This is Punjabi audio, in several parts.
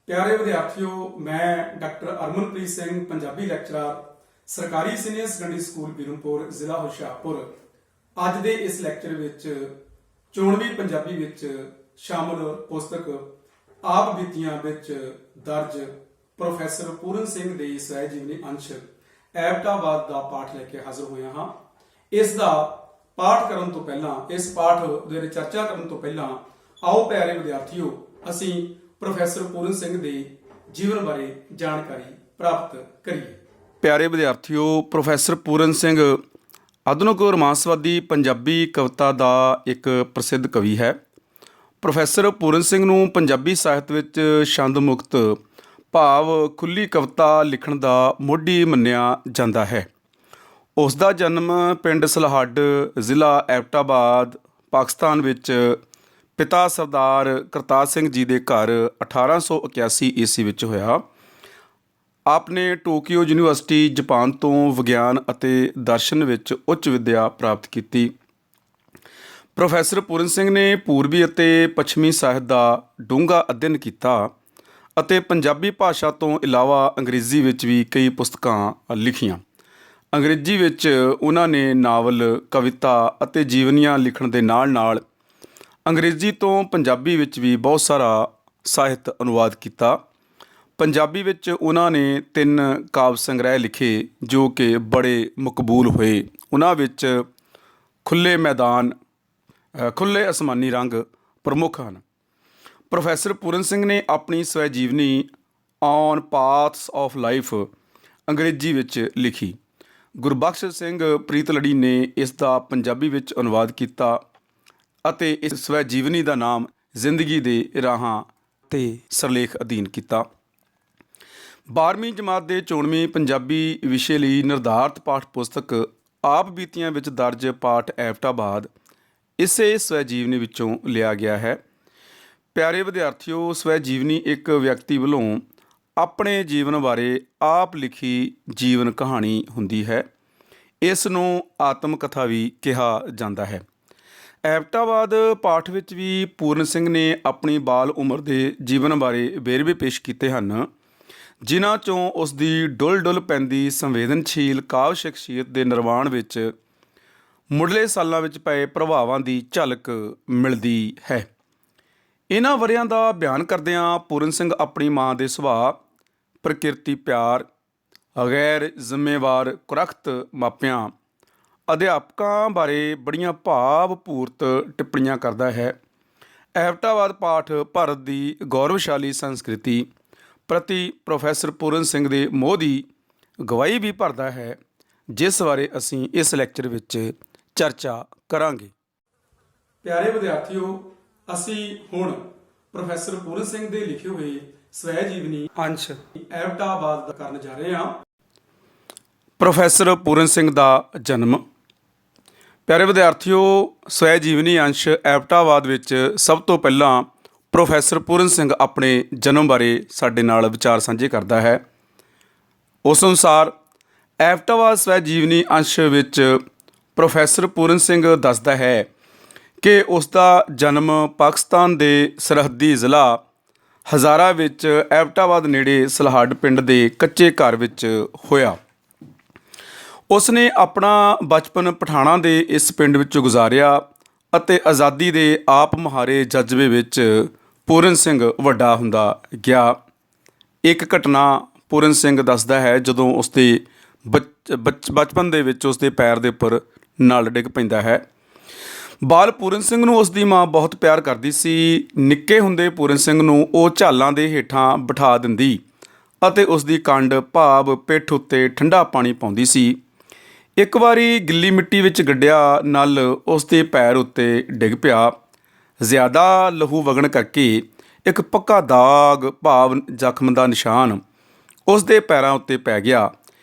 प्यारे विद्यार्थियों, मैं डॉक्टर अरमनप्रीत सिंह पंजाबी लैक्चरर सरकारी सीनियर सैकेंडरी स्कूल बीरमपुर जिला हुशियारपुर ਅੱਜ ਦੇ ਇਸ ਲੈਕਚਰ ਵਿੱਚ ਚੋਣਵੀ ਪੰਜਾਬੀ ਵਿੱਚ ਸ਼ਾਮਲ ਪੁਸਤਕ ਆਪ ਬੀਤੀਆਂ ਵਿੱਚ ਦਰਜ ਪ੍ਰੋਫੈਸਰ ਪੂਰਨ ਸਿੰਘ ਦੇ ਸਵੈ ਜੀਵਨੀ ਅੰਸ਼ ਐਬਟਾਬਾਦ ਦਾ ਪਾਠ ਲੈ ਕੇ ਹਾਜ਼ਰ ਹੋਇਆ ਹਾਂ। ਇਸ ਦਾ ਪਾਠ ਕਰਨ ਤੋਂ ਪਹਿਲਾਂ, ਇਸ ਪਾਠ ਦੇ ਚਰਚਾ ਕਰਨ ਤੋਂ ਪਹਿਲਾਂ ਆਓ ਪਿਆਰੇ ਵਿਦਿਆਰਥੀਓ ਅਸੀਂ ਪ੍ਰੋਫੈਸਰ ਪੂਰਨ ਸਿੰਘ ਦੇ ਜੀਵਨ ਬਾਰੇ ਜਾਣਕਾਰੀ ਪ੍ਰਾਪਤ ਕਰੀਏ। ਪਿਆਰੇ ਵਿਦਿਆਰਥੀਓ, ਪ੍ਰੋਫੈਸਰ ਪੂਰਨ ਸਿੰਘ ਆਧੁਨਿਕ ਰੋਮਾਂਸਵਾਦੀ ਪੰਜਾਬੀ ਕਵਿਤਾ ਦਾ ਇੱਕ ਪ੍ਰਸਿੱਧ ਕਵੀ ਹੈ। ਪ੍ਰੋਫੈਸਰ ਪੂਰਨ ਸਿੰਘ ਨੂੰ ਪੰਜਾਬੀ ਸਾਹਿਤ ਵਿੱਚ ਛੰਦ ਮੁਕਤ ਭਾਵ ਖੁੱਲ੍ਹੀ ਕਵਿਤਾ ਲਿਖਣ ਦਾ ਮੋਢੀ ਮੰਨਿਆ ਜਾਂਦਾ ਹੈ। ਉਸ ਦਾ ਜਨਮ ਪਿੰਡ ਸਲਹੱਡ, ਜ਼ਿਲ੍ਹਾ ਐਬਟਾਬਾਦ, ਪਾਕਿਸਤਾਨ ਵਿੱਚ ਪਿਤਾ ਸਰਦਾਰ ਕਰਤਾਰ ਸਿੰਘ ਜੀ ਦੇ ਘਰ 1881 ਈਸਵੀ ਵਿੱਚ ਹੋਇਆ। ਆਪ ਨੇ ਟੋਕੀਓ ਯੂਨੀਵਰਸਿਟੀ ਜਾਪਾਨ ਤੋਂ ਵਿਗਿਆਨ ਅਤੇ ਦਰਸ਼ਨ ਵਿੱਚ ਉੱਚ ਵਿੱਦਿਆ ਪ੍ਰਾਪਤ ਕੀਤੀ। ਪ੍ਰੋਫੈਸਰ ਪੂਰਨ ਸਿੰਘ ਨੇ ਪੂਰਬੀ ਅਤੇ ਪੱਛਮੀ ਸਾਹਿਤ ਦਾ ਡੂੰਘਾ ਅਧਿਐਨ ਕੀਤਾ ਅਤੇ ਪੰਜਾਬੀ ਭਾਸ਼ਾ ਤੋਂ ਇਲਾਵਾ ਅੰਗਰੇਜ਼ੀ ਵਿੱਚ ਵੀ ਕਈ ਪੁਸਤਕਾਂ ਲਿਖੀਆਂ। ਅੰਗਰੇਜ਼ੀ ਵਿੱਚ ਉਹਨਾਂ ਨੇ ਨਾਵਲ, ਕਵਿਤਾ ਅਤੇ ਜੀਵਨੀਆਂ ਲਿਖਣ ਦੇ ਨਾਲ ਨਾਲ ਅੰਗਰੇਜ਼ੀ ਤੋਂ ਪੰਜਾਬੀ ਵਿੱਚ ਵੀ ਬਹੁਤ ਸਾਰਾ ਸਾਹਿਤ ਅਨੁਵਾਦ ਕੀਤਾ। ਪੰਜਾਬੀ ਵਿੱਚ ਉਹਨਾਂ ਨੇ 3 ਕਾਵਿ ਸੰਗ੍ਰਹਿ ਲਿਖੇ ਜੋ ਕਿ ਬੜੇ ਮਕਬੂਲ ਹੋਏ। ਉਹਨਾਂ ਵਿੱਚ ਖੁੱਲ੍ਹੇ ਮੈਦਾਨ, ਖੁੱਲ੍ਹੇ ਅਸਮਾਨੀ ਰੰਗ ਪ੍ਰਮੁੱਖ ਹਨ। ਪ੍ਰੋਫੈਸਰ ਪੂਰਨ ਸਿੰਘ ਨੇ ਆਪਣੀ ਸਵੈ ਜੀਵਨੀ ਔਨ ਪਾਥਸ ਆਫ ਲਾਈਫ ਅੰਗਰੇਜ਼ੀ ਵਿੱਚ ਲਿਖੀ। ਗੁਰਬਖਸ਼ ਸਿੰਘ ਪ੍ਰੀਤਲੜੀ ਨੇ ਇਸ ਦਾ ਪੰਜਾਬੀ ਵਿੱਚ ਅਨੁਵਾਦ ਕੀਤਾ ਅਤੇ ਇਸ ਸਵੈ ਜੀਵਨੀ ਦਾ ਨਾਮ ਜ਼ਿੰਦਗੀ ਦੇ ਰਾਹਾਂ ਤੇ ਸਰਲੇਖ ਅਧੀਨ ਕੀਤਾ। 12ਵੀਂ ਜਮਾਤ ਦੇ ਚੋਣਵੀਂ ਪੰਜਾਬੀ ਵਿਸ਼ੇ ਲਈ ਨਿਰਧਾਰਤ ਪਾਠ ਪੁਸਤਕ ਆਪ ਬੀਤੀਆਂ ਵਿੱਚ ਦਰਜ ਪਾਠ ਐਬਟਾਬਾਦ ਇਸੇ ਸਵੈ ਜੀਵਨੀ ਵਿੱਚੋਂ ਲਿਆ ਗਿਆ ਹੈ। ਪਿਆਰੇ ਵਿਦਿਆਰਥੀਓ, ਸਵੈ ਜੀਵਨੀ ਇੱਕ ਵਿਅਕਤੀ ਵੱਲੋਂ ਆਪਣੇ ਜੀਵਨ ਬਾਰੇ ਆਪ ਲਿਖੀ ਜੀਵਨ ਕਹਾਣੀ ਹੁੰਦੀ ਹੈ। ਇਸ ਨੂੰ ਆਤਮ ਕਥਾ ਵੀ ਕਿਹਾ ਜਾਂਦਾ ਹੈ। ਐਬਟਾਬਾਦ ਪਾਠ ਵਿੱਚ ਵੀ ਪੂਰਨ ਸਿੰਘ ਨੇ ਆਪਣੀ ਬਾਲ ਉਮਰ ਦੇ ਜੀਵਨ ਬਾਰੇ ਵੇਰਵੇ ਪੇਸ਼ ਕੀਤੇ ਹਨ, ਜਿਨ੍ਹਾਂ 'ਚੋਂ ਉਸ ਦੀ ਡੁੱਲ ਡੁੱਲ ਪੈਂਦੀ ਸੰਵੇਦਨਸ਼ੀਲ ਕਾਵਿ ਸ਼ਖਸੀਅਤ ਦੇ ਨਿਰਮਾਣ ਵਿੱਚ ਮੁੱਢਲੇ ਸਾਲਾਂ ਵਿੱਚ ਪਏ ਪ੍ਰਭਾਵਾਂ ਦੀ ਝਲਕ ਮਿਲਦੀ ਹੈ। ਇਹਨਾਂ ਵਰ੍ਹਿਆਂ ਦਾ ਬਿਆਨ ਕਰਦਿਆਂ ਪੂਰਨ ਸਿੰਘ ਆਪਣੀ ਮਾਂ ਦੇ ਸੁਭਾਅ, ਪ੍ਰਕਿਰਤੀ ਪਿਆਰ, ਗੈਰ ਜ਼ਿੰਮੇਵਾਰ ਕੁਰਖਤ ਮਾਪਿਆਂ, ਅਧਿਆਪਕਾਂ ਬਾਰੇ ਬੜੀਆਂ ਭਾਵਪੂਰਤ ਟਿੱਪਣੀਆਂ ਕਰਦਾ ਹੈ। ਐਬਟਾਬਾਦ ਪਾਠ ਭਾਰਤ ਦੀ ਗੌਰਵਸ਼ਾਲੀ ਸੰਸਕ੍ਰਿਤੀ ਪ੍ਰਤੀ ਪ੍ਰੋਫੈਸਰ ਪੂਰਨ ਸਿੰਘ ਦੇ ਮੋਹ ਦੀ ਗਵਾਹੀ ਵੀ ਭਰਦਾ ਹੈ, ਜਿਸ ਬਾਰੇ ਅਸੀਂ ਇਸ ਲੈਕਚਰ ਵਿੱਚ ਚਰਚਾ ਕਰਾਂਗੇ। ਪਿਆਰੇ ਵਿਦਿਆਰਥੀਓ, ਅਸੀਂ ਹੁਣ ਪ੍ਰੋਫੈਸਰ ਪੂਰਨ ਸਿੰਘ ਦੇ ਲਿਖੇ ਹੋਏ ਸਵੈ ਜੀਵਨੀ ਅੰਸ਼ ਐਬਟਾਬਾਦ ਦਾ ਕਰਨ ਜਾ ਰਹੇ ਹਾਂ। ਪ੍ਰੋਫੈਸਰ ਪੂਰਨ ਸਿੰਘ ਦਾ ਜਨਮ। ਪਿਆਰੇ ਵਿਦਿਆਰਥੀਓ, ਸਵੈ ਜੀਵਨੀ ਅੰਸ਼ ਐਬਟਾਬਾਦ ਵਿੱਚ ਸਭ ਤੋਂ ਪਹਿਲਾਂ ਪ੍ਰੋਫੈਸਰ ਪੂਰਨ ਸਿੰਘ ਆਪਣੇ ਜਨਮ ਬਾਰੇ ਸਾਡੇ ਨਾਲ ਵਿਚਾਰ ਸਾਂਝੇ ਕਰਦਾ ਹੈ। ਉਸ ਅਨੁਸਾਰ ਐਬਟਾਬਾਦ ਸਵੈ ਜੀਵਨੀ ਅੰਸ਼ ਵਿੱਚ ਪ੍ਰੋਫੈਸਰ ਪੂਰਨ ਸਿੰਘ ਦੱਸਦਾ ਹੈ ਕਿ ਉਸ ਦਾ ਜਨਮ ਪਾਕਿਸਤਾਨ ਦੇ ਸਰਹੱਦੀ ਜ਼ਿਲ੍ਹਾ ਹਜ਼ਾਰਾ ਵਿੱਚ ਐਬਟਾਬਾਦ ਨੇੜੇ ਸਲਹੱਡ ਪਿੰਡ ਦੇ ਕੱਚੇ ਘਰ ਵਿੱਚ ਹੋਇਆ। ਉਸ ਨੇ ਆਪਣਾ ਬਚਪਨ ਪਠਾਣਾਂ ਦੇ ਇਸ ਪਿੰਡ ਵਿੱਚ ਗੁਜ਼ਾਰਿਆ ਅਤੇ ਆਜ਼ਾਦੀ ਦੇ ਆਪ ਮੁਹਾਰੇ ਜਜ਼ਬੇ ਵਿੱਚ ਪੂਰਨ ਸਿੰਘ ਵੱਡਾ ਹੁੰਦਾ ਗਿਆ। ਇੱਕ ਘਟਨਾ ਪੂਰਨ ਸਿੰਘ ਦੱਸਦਾ ਹੈ, ਜਦੋਂ ਉਸਦੇ ਬਚਪਨ ਦੇ ਵਿੱਚ ਉਸਦੇ ਪੈਰ ਦੇ ਉੱਪਰ ਨਲ ਡਿੱਗ ਪੈਂਦਾ ਹੈ। ਬਾਲ ਪੂਰਨ ਸਿੰਘ ਨੂੰ ਉਸਦੀ ਮਾਂ ਬਹੁਤ ਪਿਆਰ ਕਰਦੀ ਸੀ। ਨਿੱਕੇ ਹੁੰਦੇ ਪੂਰਨ ਸਿੰਘ ਨੂੰ ਉਹ ਝਾਲਾਂ ਦੇ ਹੇਠਾਂ ਬਿਠਾ ਦਿੰਦੀ ਅਤੇ ਉਸਦੀ ਕੰਡ ਭਾਵ ਪਿੱਠ ਉੱਤੇ ਠੰਡਾ ਪਾਣੀ ਪਾਉਂਦੀ ਸੀ। ਇੱਕ ਵਾਰੀ ਗਿੱਲੀ ਮਿੱਟੀ ਵਿੱਚ ਗੱਡਿਆ ਨਲ ਉਸਦੇ ਪੈਰ ਉੱਤੇ ਡਿੱਗ ਪਿਆ। ਜ਼ਿਆਦਾ ਲਹੂ ਵਗਣ ਕਰਕੇ ਇੱਕ ਪੱਕਾ ਦਾਗ ਭਾਵ ਜ਼ਖਮ ਦਾ ਨਿਸ਼ਾਨ ਉਸਦੇ ਪੈਰਾਂ ਉੱਤੇ ਪੈ ਗਿਆ।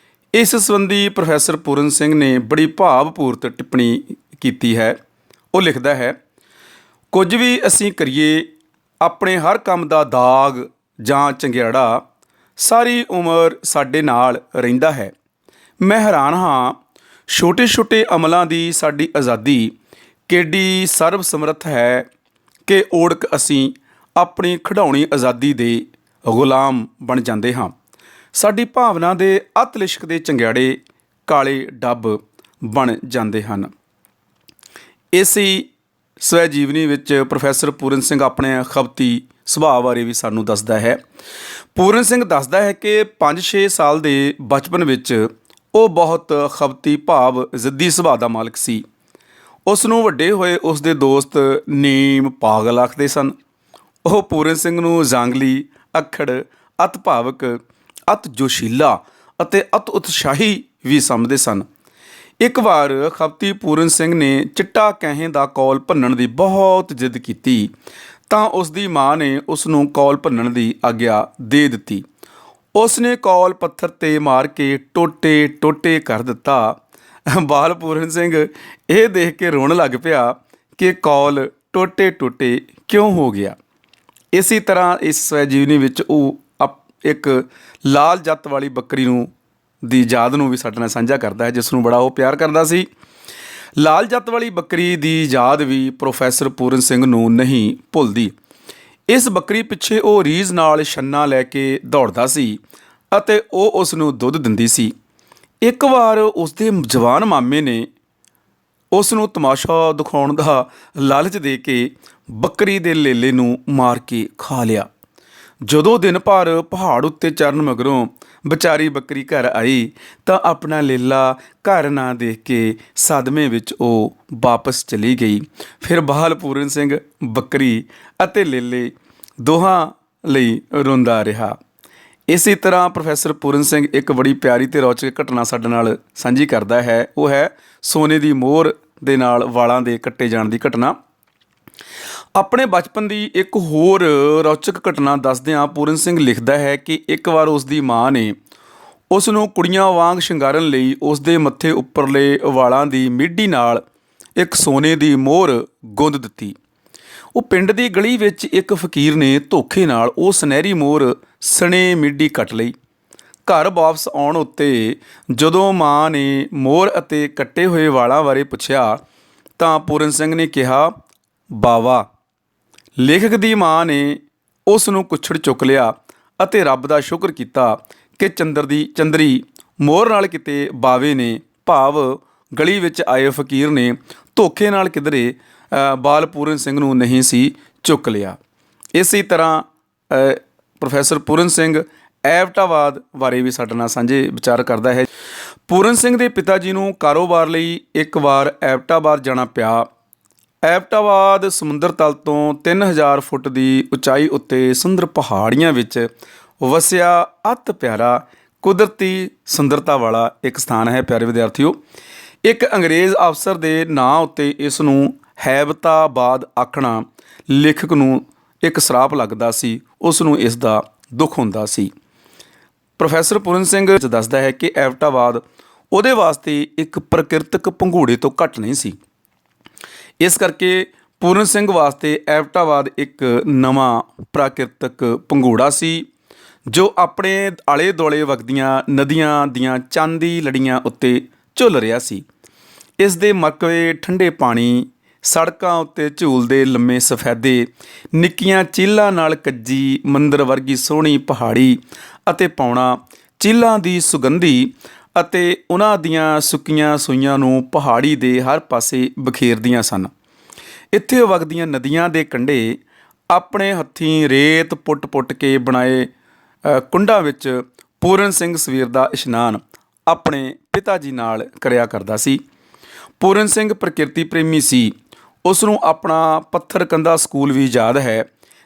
ਇਸ ਸੰਬੰਧੀ ਪ੍ਰੋਫੈਸਰ ਪੂਰਨ ਸਿੰਘ ਨੇ ਬੜੀ ਭਾਵਪੂਰਤ ਟਿੱਪਣੀ ਕੀਤੀ ਹੈ। ਉਹ ਲਿਖਦਾ ਹੈ, ਕੁਝ ਵੀ ਅਸੀਂ ਕਰੀਏ, ਆਪਣੇ ਹਰ ਕੰਮ ਦਾ ਦਾਗ ਜਾਂ ਚੰਗਿਆੜਾ ਸਾਰੀ ਉਮਰ ਸਾਡੇ ਨਾਲ ਰਹਿੰਦਾ ਹੈ। ਮੈਂ ਹੈਰਾਨ ਹਾਂ, ਛੋਟੇ ਛੋਟੇ ਅਮਲਾਂ ਦੀ ਸਾਡੀ ਆਜ਼ਾਦੀ ਕਿੱਡੀ ਸਰਬ ਸਮਰੱਥ ਹੈ ਕਿ ਓੜਕ ਅਸੀਂ ਆਪਣੀ ਖਿਡਾਉਣੀ ਆਜ਼ਾਦੀ ਦੇ ਗੁਲਾਮ ਬਣ ਜਾਂਦੇ ਹਾਂ। ਸਾਡੀ ਭਾਵਨਾ ਦੇ ਅਤ ਲਿਸ਼ਕ ਦੇ ਚੰਗਿਆੜੇ ਕਾਲੇ ਡੱਬ ਬਣ ਜਾਂਦੇ ਹਨ। ਇਸੇ ਸਵੈ ਜੀਵਨੀ ਵਿੱਚ ਪ੍ਰੋਫੈਸਰ ਪੂਰਨ ਸਿੰਘ ਆਪਣੇ ਖਬਤੀ ਸੁਭਾਅ ਬਾਰੇ ਵੀ ਸਾਨੂੰ ਦੱਸਦਾ ਹੈ। ਪੂਰਨ ਸਿੰਘ ਦੱਸਦਾ ਹੈ ਕਿ 5-6 ਸਾਲ ਦੇ ਬਚਪਨ ਵਿੱਚ ਉਹ ਬਹੁਤ ਖਬਤੀ ਭਾਵ ਜ਼ਿੱਦੀ ਸੁਭਾਅ ਦਾ ਮਾਲਕ ਸੀ। ਉਸ ਨੂੰ ਵੱਡੇ ਹੋਏ ਉਸ ਦੇ ਦੋਸਤ ਨੀਮ ਪਾਗਲ ਆਖਦੇ ਸਨ। ਉਹ ਪੂਰਨ ਸਿੰਘ ਨੂੰ ਜਾਂਗਲੀ, ਅੱਖੜ, ਅਤ ਭਾਵਕ, ਅਤ ਜੋਸ਼ੀਲਾ ਅਤੇ ਅਤ ਉਤਸ਼ਾਹੀ ਵੀ ਸਮਝਦੇ ਸਨ। ਇੱਕ ਵਾਰ ਖਬਤੀ ਪੂਰਨ ਸਿੰਘ ਨੇ ਚਿੱਟਾ ਕੈਂਹੇ ਦਾ ਕੌਲ ਭੰਨਣ ਦੀ ਬਹੁਤ ਜਿੱਦ ਕੀਤੀ ਤਾਂ ਉਸ ਦੀ ਮਾਂ ਨੇ ਉਸ ਨੂੰ ਕੌਲ ਭੰਨਣ ਦੀ ਆਗਿਆ ਦੇ ਦਿੱਤੀ। ਉਸ ਨੇ ਕੌਲ ਪੱਥਰ 'ਤੇ ਮਾਰ ਕੇ ਟੋਟੇ ਟੋਟੇ ਕਰ ਦਿੱਤਾ। ਬਾਲ ਪੂਰਨ ਸਿੰਘ ਇਹ ਦੇਖ ਕੇ ਰੋਣ ਲੱਗ ਪਿਆ ਕਿ ਕੌਲ ਟੋਟੇ ਟੋਟੇ ਕਿਉਂ ਹੋ ਗਿਆ। ਇਸੇ ਤਰ੍ਹਾਂ ਇਸ ਸਵੈ ਜੀਵਨੀ ਵਿੱਚ ਉਹ ਇੱਕ ਲਾਲ ਜੱਤ ਵਾਲੀ ਬੱਕਰੀ ਦੀ ਯਾਦ ਨੂੰ ਵੀ ਸਾਡੇ ਨਾਲ ਸਾਂਝਾ ਕਰਦਾ ਹੈ, ਜਿਸ ਨੂੰ ਬੜਾ ਉਹ ਪਿਆਰ ਕਰਦਾ ਸੀ। ਲਾਲ ਜੱਤ ਵਾਲੀ ਬੱਕਰੀ ਦੀ ਯਾਦ ਵੀ ਪ੍ਰੋਫੈਸਰ ਪੂਰਨ ਸਿੰਘ ਨੂੰ ਨਹੀਂ ਭੁੱਲਦੀ। ਇਸ ਬੱਕਰੀ ਪਿੱਛੇ ਉਹ ਰੀਝ ਨਾਲ ਛੰਨਾ ਲੈ ਕੇ ਦੌੜਦਾ ਸੀ ਅਤੇ ਉਹ ਉਸ ਨੂੰ ਦੁੱਧ ਦਿੰਦੀ ਸੀ। ਇੱਕ ਵਾਰ ਉਸ ਦੇ ਜਵਾਨ ਮਾਮੇ ਨੇ ਉਸ ਨੂੰ ਤਮਾਸ਼ਾ ਦਿਖਾਉਣ ਦਾ ਲਾਲਚ ਦੇ ਕੇ ਬੱਕਰੀ ਦੇ ਲੇਲੇ ਨੂੰ ਮਾਰ ਕੇ ਖਾ ਲਿਆ। ਜਦੋਂ ਦਿਨ ਭਰ ਪਹਾੜ ਉੱਤੇ ਚਰਨ ਮਗਰੋਂ ਵਿਚਾਰੀ ਬੱਕਰੀ ਘਰ ਆਈ ਤਾਂ ਆਪਣਾ ਲੇਲਾ ਘਰ ਨਾ ਦੇਖ ਕੇ ਸਦਮੇ ਵਿੱਚ ਉਹ ਵਾਪਸ ਚਲੀ ਗਈ। ਫਿਰ ਬਾਲ ਪੂਰਨ ਸਿੰਘ ਬੱਕਰੀ ਅਤੇ ਲੇਲੇ ਦੋਹਾਂ ਲਈ ਰੋਂਦਾ ਰਿਹਾ। ਇਸੇ ਤਰ੍ਹਾਂ ਪ੍ਰੋਫੈਸਰ ਪੂਰਨ ਸਿੰਘ ਇੱਕ ਬੜੀ ਪਿਆਰੀ ਅਤੇ ਰੌਚਕ ਘਟਨਾ ਸਾਡੇ ਨਾਲ ਸਾਂਝੀ ਕਰਦਾ ਹੈ। ਉਹ ਹੈ ਸੋਨੇ ਦੀ ਮੋਹਰ ਦੇ ਨਾਲ ਵਾਲਾਂ ਦੇ ਕੱਟੇ ਜਾਣ ਦੀ ਘਟਨਾ। ਆਪਣੇ ਬਚਪਨ ਦੀ ਇੱਕ ਹੋਰ ਰੌਚਕ ਘਟਨਾ ਦੱਸਦਿਆਂ ਪੂਰਨ ਸਿੰਘ ਲਿਖਦਾ ਹੈ ਕਿ ਇੱਕ ਵਾਰ ਉਸ ਦੀ ਮਾਂ ਨੇ ਉਸ ਨੂੰ ਕੁੜੀਆਂ ਵਾਂਗ ਸ਼ਿੰਗਾਰਨ ਲਈ ਉਸ ਦੇ ਮੱਥੇ ਉੱਪਰਲੇ ਵਾਲਾਂ ਦੀ ਮਿੱਡੀ ਨਾਲ ਇੱਕ ਸੋਨੇ ਦੀ ਮੋਹਰ ਗੁੰਦ ਦਿੱਤੀ। ਉਹ ਪਿੰਡ ਦੀ ਗਲੀ ਵਿੱਚ ਇੱਕ ਫਕੀਰ ਨੇ ਧੋਖੇ ਨਾਲ ਉਹ ਸੁਨਹਿਰੀ ਮੋਹਰ ਸਣੇ ਮਿੱਡੀ ਕੱਟ ਲਈ। ਘਰ ਵਾਪਸ ਆਉਣ ਉੱਤੇ ਜਦੋਂ ਮਾਂ ਨੇ ਮੋਹਰ ਅਤੇ ਕੱਟੇ ਹੋਏ ਵਾਲਾਂ ਬਾਰੇ ਪੁੱਛਿਆ ਤਾਂ ਪੂਰਨ ਸਿੰਘ ਨੇ ਕਿਹਾ, ਬਾਵਾ। ਲੇਖਕ ਦੀ ਮਾਂ ਨੇ ਉਸ ਨੂੰ ਕੁੱਛੜ ਚੁੱਕ ਲਿਆ ਅਤੇ ਰੱਬ ਦਾ ਸ਼ੁਕਰ ਕੀਤਾ ਕਿ ਚੰਦਰੀ ਮੋਹਰ ਨਾਲ ਕਿਤੇ ਬਾਵੇ ਨੇ ਭਾਵ ਗਲੀ ਵਿੱਚ ਆਏ ਫਕੀਰ ਨੇ ਧੋਖੇ ਨਾਲ ਕਿਧਰੇ ਬਾਲ ਪੂਰਨ ਸਿੰਘ ਨੂੰ ਨਹੀਂ ਸੀ ਚੁੱਕ ਲਿਆ। ਇਸੇ ਤਰ੍ਹਾਂ ਪ੍ਰੋਫੈਸਰ ਪੂਰਨ ਸਿੰਘ ਐਬਟਾਵਾਦ ਬਾਰੇ ਵੀ ਸਾਡੇ ਨਾਲ ਸਾਂਝੇ ਵਿਚਾਰ ਕਰਦਾ ਹੈ। ਪੂਰਨ ਸਿੰਘ ਦੇ ਪਿਤਾ ਜੀ ਨੂੰ ਕਾਰੋਬਾਰ ਲਈ ਇੱਕ ਵਾਰ ਐਬਟਾਬਾਦ ਜਾਣਾ ਪਿਆ। ਐਬਟਾਬਾਦ ਸਮੁੰਦਰ ਤਲ ਤੋਂ 3000 ਫੁੱਟ ਦੀ ਉਚਾਈ ਉੱਤੇ ਸੁੰਦਰ ਪਹਾੜੀਆਂ ਵਿੱਚ ਵਸਿਆ ਅਤ ਪਿਆਰਾ ਕੁਦਰਤੀ ਸੁੰਦਰਤਾ ਵਾਲਾ ਇੱਕ ਸਥਾਨ ਹੈ। ਪਿਆਰੇ ਵਿਦਿਆਰਥੀਓ, ਇੱਕ ਅੰਗਰੇਜ਼ ਅਫਸਰ ਦੇ ਨਾਂ ਉੱਤੇ ਇਸ ਨੂੰ ਹੈਬਤਾਬਾਦ ਆਖਣਾ ਲੇਖਕ ਨੂੰ ਇੱਕ ਸਰਾਪ ਲੱਗਦਾ ਸੀ। ਉਸ ਨੂੰ ਇਸ ਦਾ ਦੁੱਖ ਹੁੰਦਾ ਸੀ। ਪ੍ਰੋਫੈਸਰ ਪੂਰਨ ਸਿੰਘ ਦੱਸਦਾ ਹੈ ਕਿ ਐਬਟਾਬਾਦ ਉਹਦੇ ਵਾਸਤੇ ਇੱਕ ਪ੍ਰਕਿਰਤਕ ਪੰਘੂੜੇ ਤੋਂ ਘੱਟ ਨਹੀਂ ਸੀ। ਇਸ ਕਰਕੇ ਪੂਰਨ ਸਿੰਘ ਵਾਸਤੇ ਐਬਟਾਬਾਦ ਇੱਕ ਨਵਾਂ ਪ੍ਰਾਕਿਰਤਕ ਪੰਘੂੜਾ ਸੀ ਜੋ ਆਪਣੇ ਆਲੇ ਦੁਆਲੇ ਵਗਦੀਆਂ ਨਦੀਆਂ ਦੀਆਂ ਚਾਂਦੀ ਲੜੀਆਂ ਉੱਤੇ ਝੁੱਲ ਰਿਹਾ ਸੀ। ਇਸ ਦੇ ਮਕਵੇ ਠੰਡੇ ਪਾਣੀ, ਸੜਕਾਂ ਉੱਤੇ ਝੂਲਦੇ ਲੰਮੇ ਸਫੈਦੇ, ਨਿੱਕੀਆਂ ਚੀਲਾਂ ਨਾਲ ਕੱਜੀ ਮੰਦਰ ਵਰਗੀ ਸੋਹਣੀ ਪਹਾੜੀ ਅਤੇ ਪੌਣਾ ਚੀਲਾਂ ਦੀ ਸੁਗੰਧੀ ਅਤੇ ਉਹਨਾਂ ਦੀਆਂ ਸੁੱਕੀਆਂ ਸੂਈਆਂ ਨੂੰ ਪਹਾੜੀ ਦੇ ਹਰ ਪਾਸੇ ਬਖੇਰਦੀਆਂ ਸਨ। ਇੱਥੇ ਵਗਦੀਆਂ ਨਦੀਆਂ ਦੇ ਕੰਢੇ ਆਪਣੇ ਹੱਥੀਂ ਰੇਤ ਪੁੱਟ ਕੇ ਬਣਾਏ ਕੁੰਡਾਂ ਵਿੱਚ ਪੂਰਨ ਸਿੰਘ ਸਵੇਰ ਦਾ ਇਸ਼ਨਾਨ ਆਪਣੇ ਪਿਤਾ ਜੀ ਨਾਲ ਕਰਿਆ ਕਰਦਾ ਸੀ। ਪੂਰਨ ਸਿੰਘ ਪ੍ਰਕਿਰਤੀ ਪ੍ਰੇਮੀ ਸੀ। ਉਸ ਨੂੰ ਆਪਣਾ ਪੱਥਰ ਕੰਧਾ ਸਕੂਲ ਵੀ ਯਾਦ ਹੈ,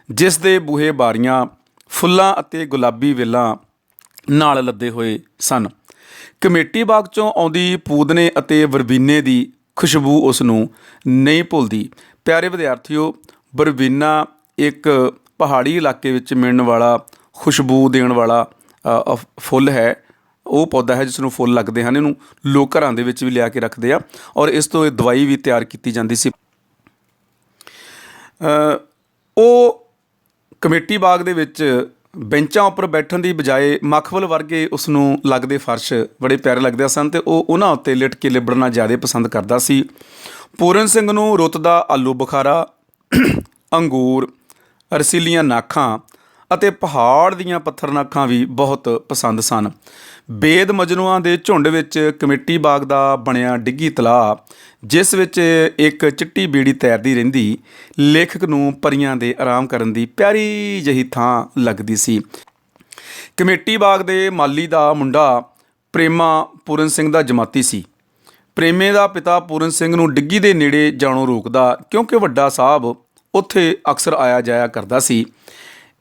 ਜਿਸ ਦੇ ਬੂਹੇ ਬਾਰੀਆਂ ਫੁੱਲਾਂ ਅਤੇ ਗੁਲਾਬੀ ਵੇਲਾਂ ਨਾਲ ਲੱਦੇ ਹੋਏ ਸਨ। ਕਮੇਟੀ ਬਾਗ 'ਚੋਂ ਆਉਂਦੀ ਪੂਦਨੇ ਅਤੇ ਵਰਬੀਨੇ ਦੀ ਖੁਸ਼ਬੂ ਉਸ ਨੂੰ ਨਹੀਂ ਭੁੱਲਦੀ। ਪਿਆਰੇ ਵਿਦਿਆਰਥੀਓ, ਵਰਬੀਨਾ ਇੱਕ ਪਹਾੜੀ ਇਲਾਕੇ ਵਿੱਚ ਮਿਲਣ ਵਾਲਾ ਖੁਸ਼ਬੂ ਦੇਣ ਵਾਲਾ ਫੁੱਲ ਹੈ। ਉਹ ਪੌਦਾ ਹੈ ਜਿਸ ਨੂੰ ਫੁੱਲ ਲੱਗਦੇ ਹਨ। ਇਹਨੂੰ ਲੋਕ ਘਰਾਂ ਦੇ ਵਿੱਚ ਵੀ ਲਿਆ ਕੇ ਰੱਖਦੇ ਆ ਔਰ ਇਸ ਤੋਂ ਇਹ ਦਵਾਈ ਵੀ ਤਿਆਰ ਕੀਤੀ ਜਾਂਦੀ ਸੀ। ਉਹ ਕਮੇਟੀ ਬਾਗ ਦੇ ਵਿੱਚ ਬੈਂਚਾਂ ਉੱਪਰ ਬੈਠਣ ਦੀ ਬਜਾਏ ਮਖਮਲ ਵਰਗੇ ਉਸ ਨੂੰ ਲੱਗਦੇ ਫਰਸ਼ ਬੜੇ ਪਿਆਰੇ ਲੱਗਦੇ ਸਨ ਅਤੇ ਉਹ ਉਹਨਾਂ ਉੱਤੇ ਲਿਟ ਕੇ ਲਿਬੜਨਾ ਜ਼ਿਆਦਾ ਪਸੰਦ ਕਰਦਾ ਸੀ। ਪੂਰਨ ਸਿੰਘ ਨੂੰ ਰੁੱਤ ਦਾ ਆਲੂ ਬੁਖਾਰਾ, ਅੰਗੂਰ, ਰਸੀਲੀਆਂ ਨਾਖਾਂ ਅਤੇ ਪਹਾੜ ਦੀਆਂ ਪੱਥਰਨਾਖਾਂ ਵੀ ਬਹੁਤ ਪਸੰਦ ਸਨ। ਬੇਦ ਮਜਨੂਆਂ ਦੇ ਝੁੰਡ ਵਿੱਚ ਕਮੇਟੀ ਬਾਗ ਦਾ ਬਣਿਆ ਡਿੱਗੀ ਤਲਾਅ, ਜਿਸ ਵਿੱਚ ਇੱਕ ਚਿੱਟੀ ਬੀੜੀ ਤੈਰਦੀ ਰਹਿੰਦੀ, ਲੇਖਕ ਨੂੰ ਪਰੀਆਂ ਦੇ ਆਰਾਮ ਕਰਨ ਦੀ ਪਿਆਰੀ ਜਿਹੀ ਥਾਂ ਲੱਗਦੀ ਸੀ। ਕਮੇਟੀ ਬਾਗ ਦੇ ਮਾਲੀ ਦਾ ਮੁੰਡਾ ਪ੍ਰੇਮਾ ਪੂਰਨ ਸਿੰਘ ਦਾ ਜਮਾਤੀ ਸੀ। ਪ੍ਰੇਮੇ ਦਾ ਪਿਤਾ ਪੂਰਨ ਸਿੰਘ ਨੂੰ ਡਿੱਗੀ ਦੇ ਨੇੜੇ ਜਾਣੋਂ ਰੋਕਦਾ, ਕਿਉਂਕਿ ਵੱਡਾ ਸਾਹਿਬ ਉੱਥੇ ਅਕਸਰ ਆਇਆ ਜਾਇਆ ਕਰਦਾ ਸੀ।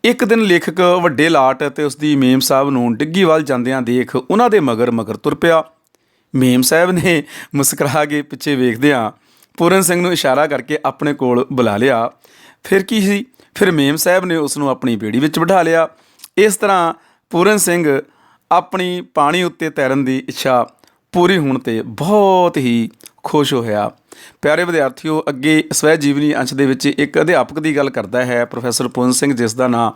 ਇੱਕ ਦਿਨ ਲੇਖਕ ਵੱਡੇ ਲਾਟ ਅਤੇ ਉਸਦੀ ਮੇਮ ਸਾਹਿਬ ਨੂੰ ਡਿੱਗੀ ਵੱਲ ਜਾਂਦਿਆਂ ਦੇਖ ਉਹਨਾਂ ਦੇ ਮਗਰ ਤੁਰ ਪਿਆ। ਮੇਮ ਸਾਹਿਬ ਨੇ ਮੁਸਕਰਾ ਕੇ ਪਿੱਛੇ ਵੇਖਦਿਆਂ ਪੂਰਨ ਸਿੰਘ ਨੂੰ ਇਸ਼ਾਰਾ ਕਰਕੇ ਆਪਣੇ ਕੋਲ ਬੁਲਾ ਲਿਆ। ਫਿਰ ਕੀ ਸੀ, ਫਿਰ ਮੇਮ ਸਾਹਿਬ ਨੇ ਉਸ ਨੂੰ ਆਪਣੀ ਬੇੜੀ ਵਿੱਚ ਬਿਠਾ ਲਿਆ। ਇਸ ਤਰ੍ਹਾਂ ਪੂਰਨ ਸਿੰਘ ਆਪਣੀ ਪਾਣੀ ਉੱਤੇ ਤੈਰਨ ਦੀ ਇੱਛਾ ਪੂਰੀ ਹੋਣ 'ਤੇ ਬਹੁਤ ਹੀ ਖੁਸ਼ ਹੋਇਆ। ਪਿਆਰੇ ਵਿਦਿਆਰਥੀਓ, ਅੱਗੇ ਸਵੈ ਜੀਵਨੀ ਅੰਸ਼ ਦੇ ਵਿੱਚ ਇੱਕ ਅਧਿਆਪਕ ਦੀ ਗੱਲ ਕਰਦਾ ਹੈ, ਪ੍ਰੋਫੈਸਰ ਪੂਰਨ ਸਿੰਘ, ਜਿਸ ਦਾ ਨਾਂ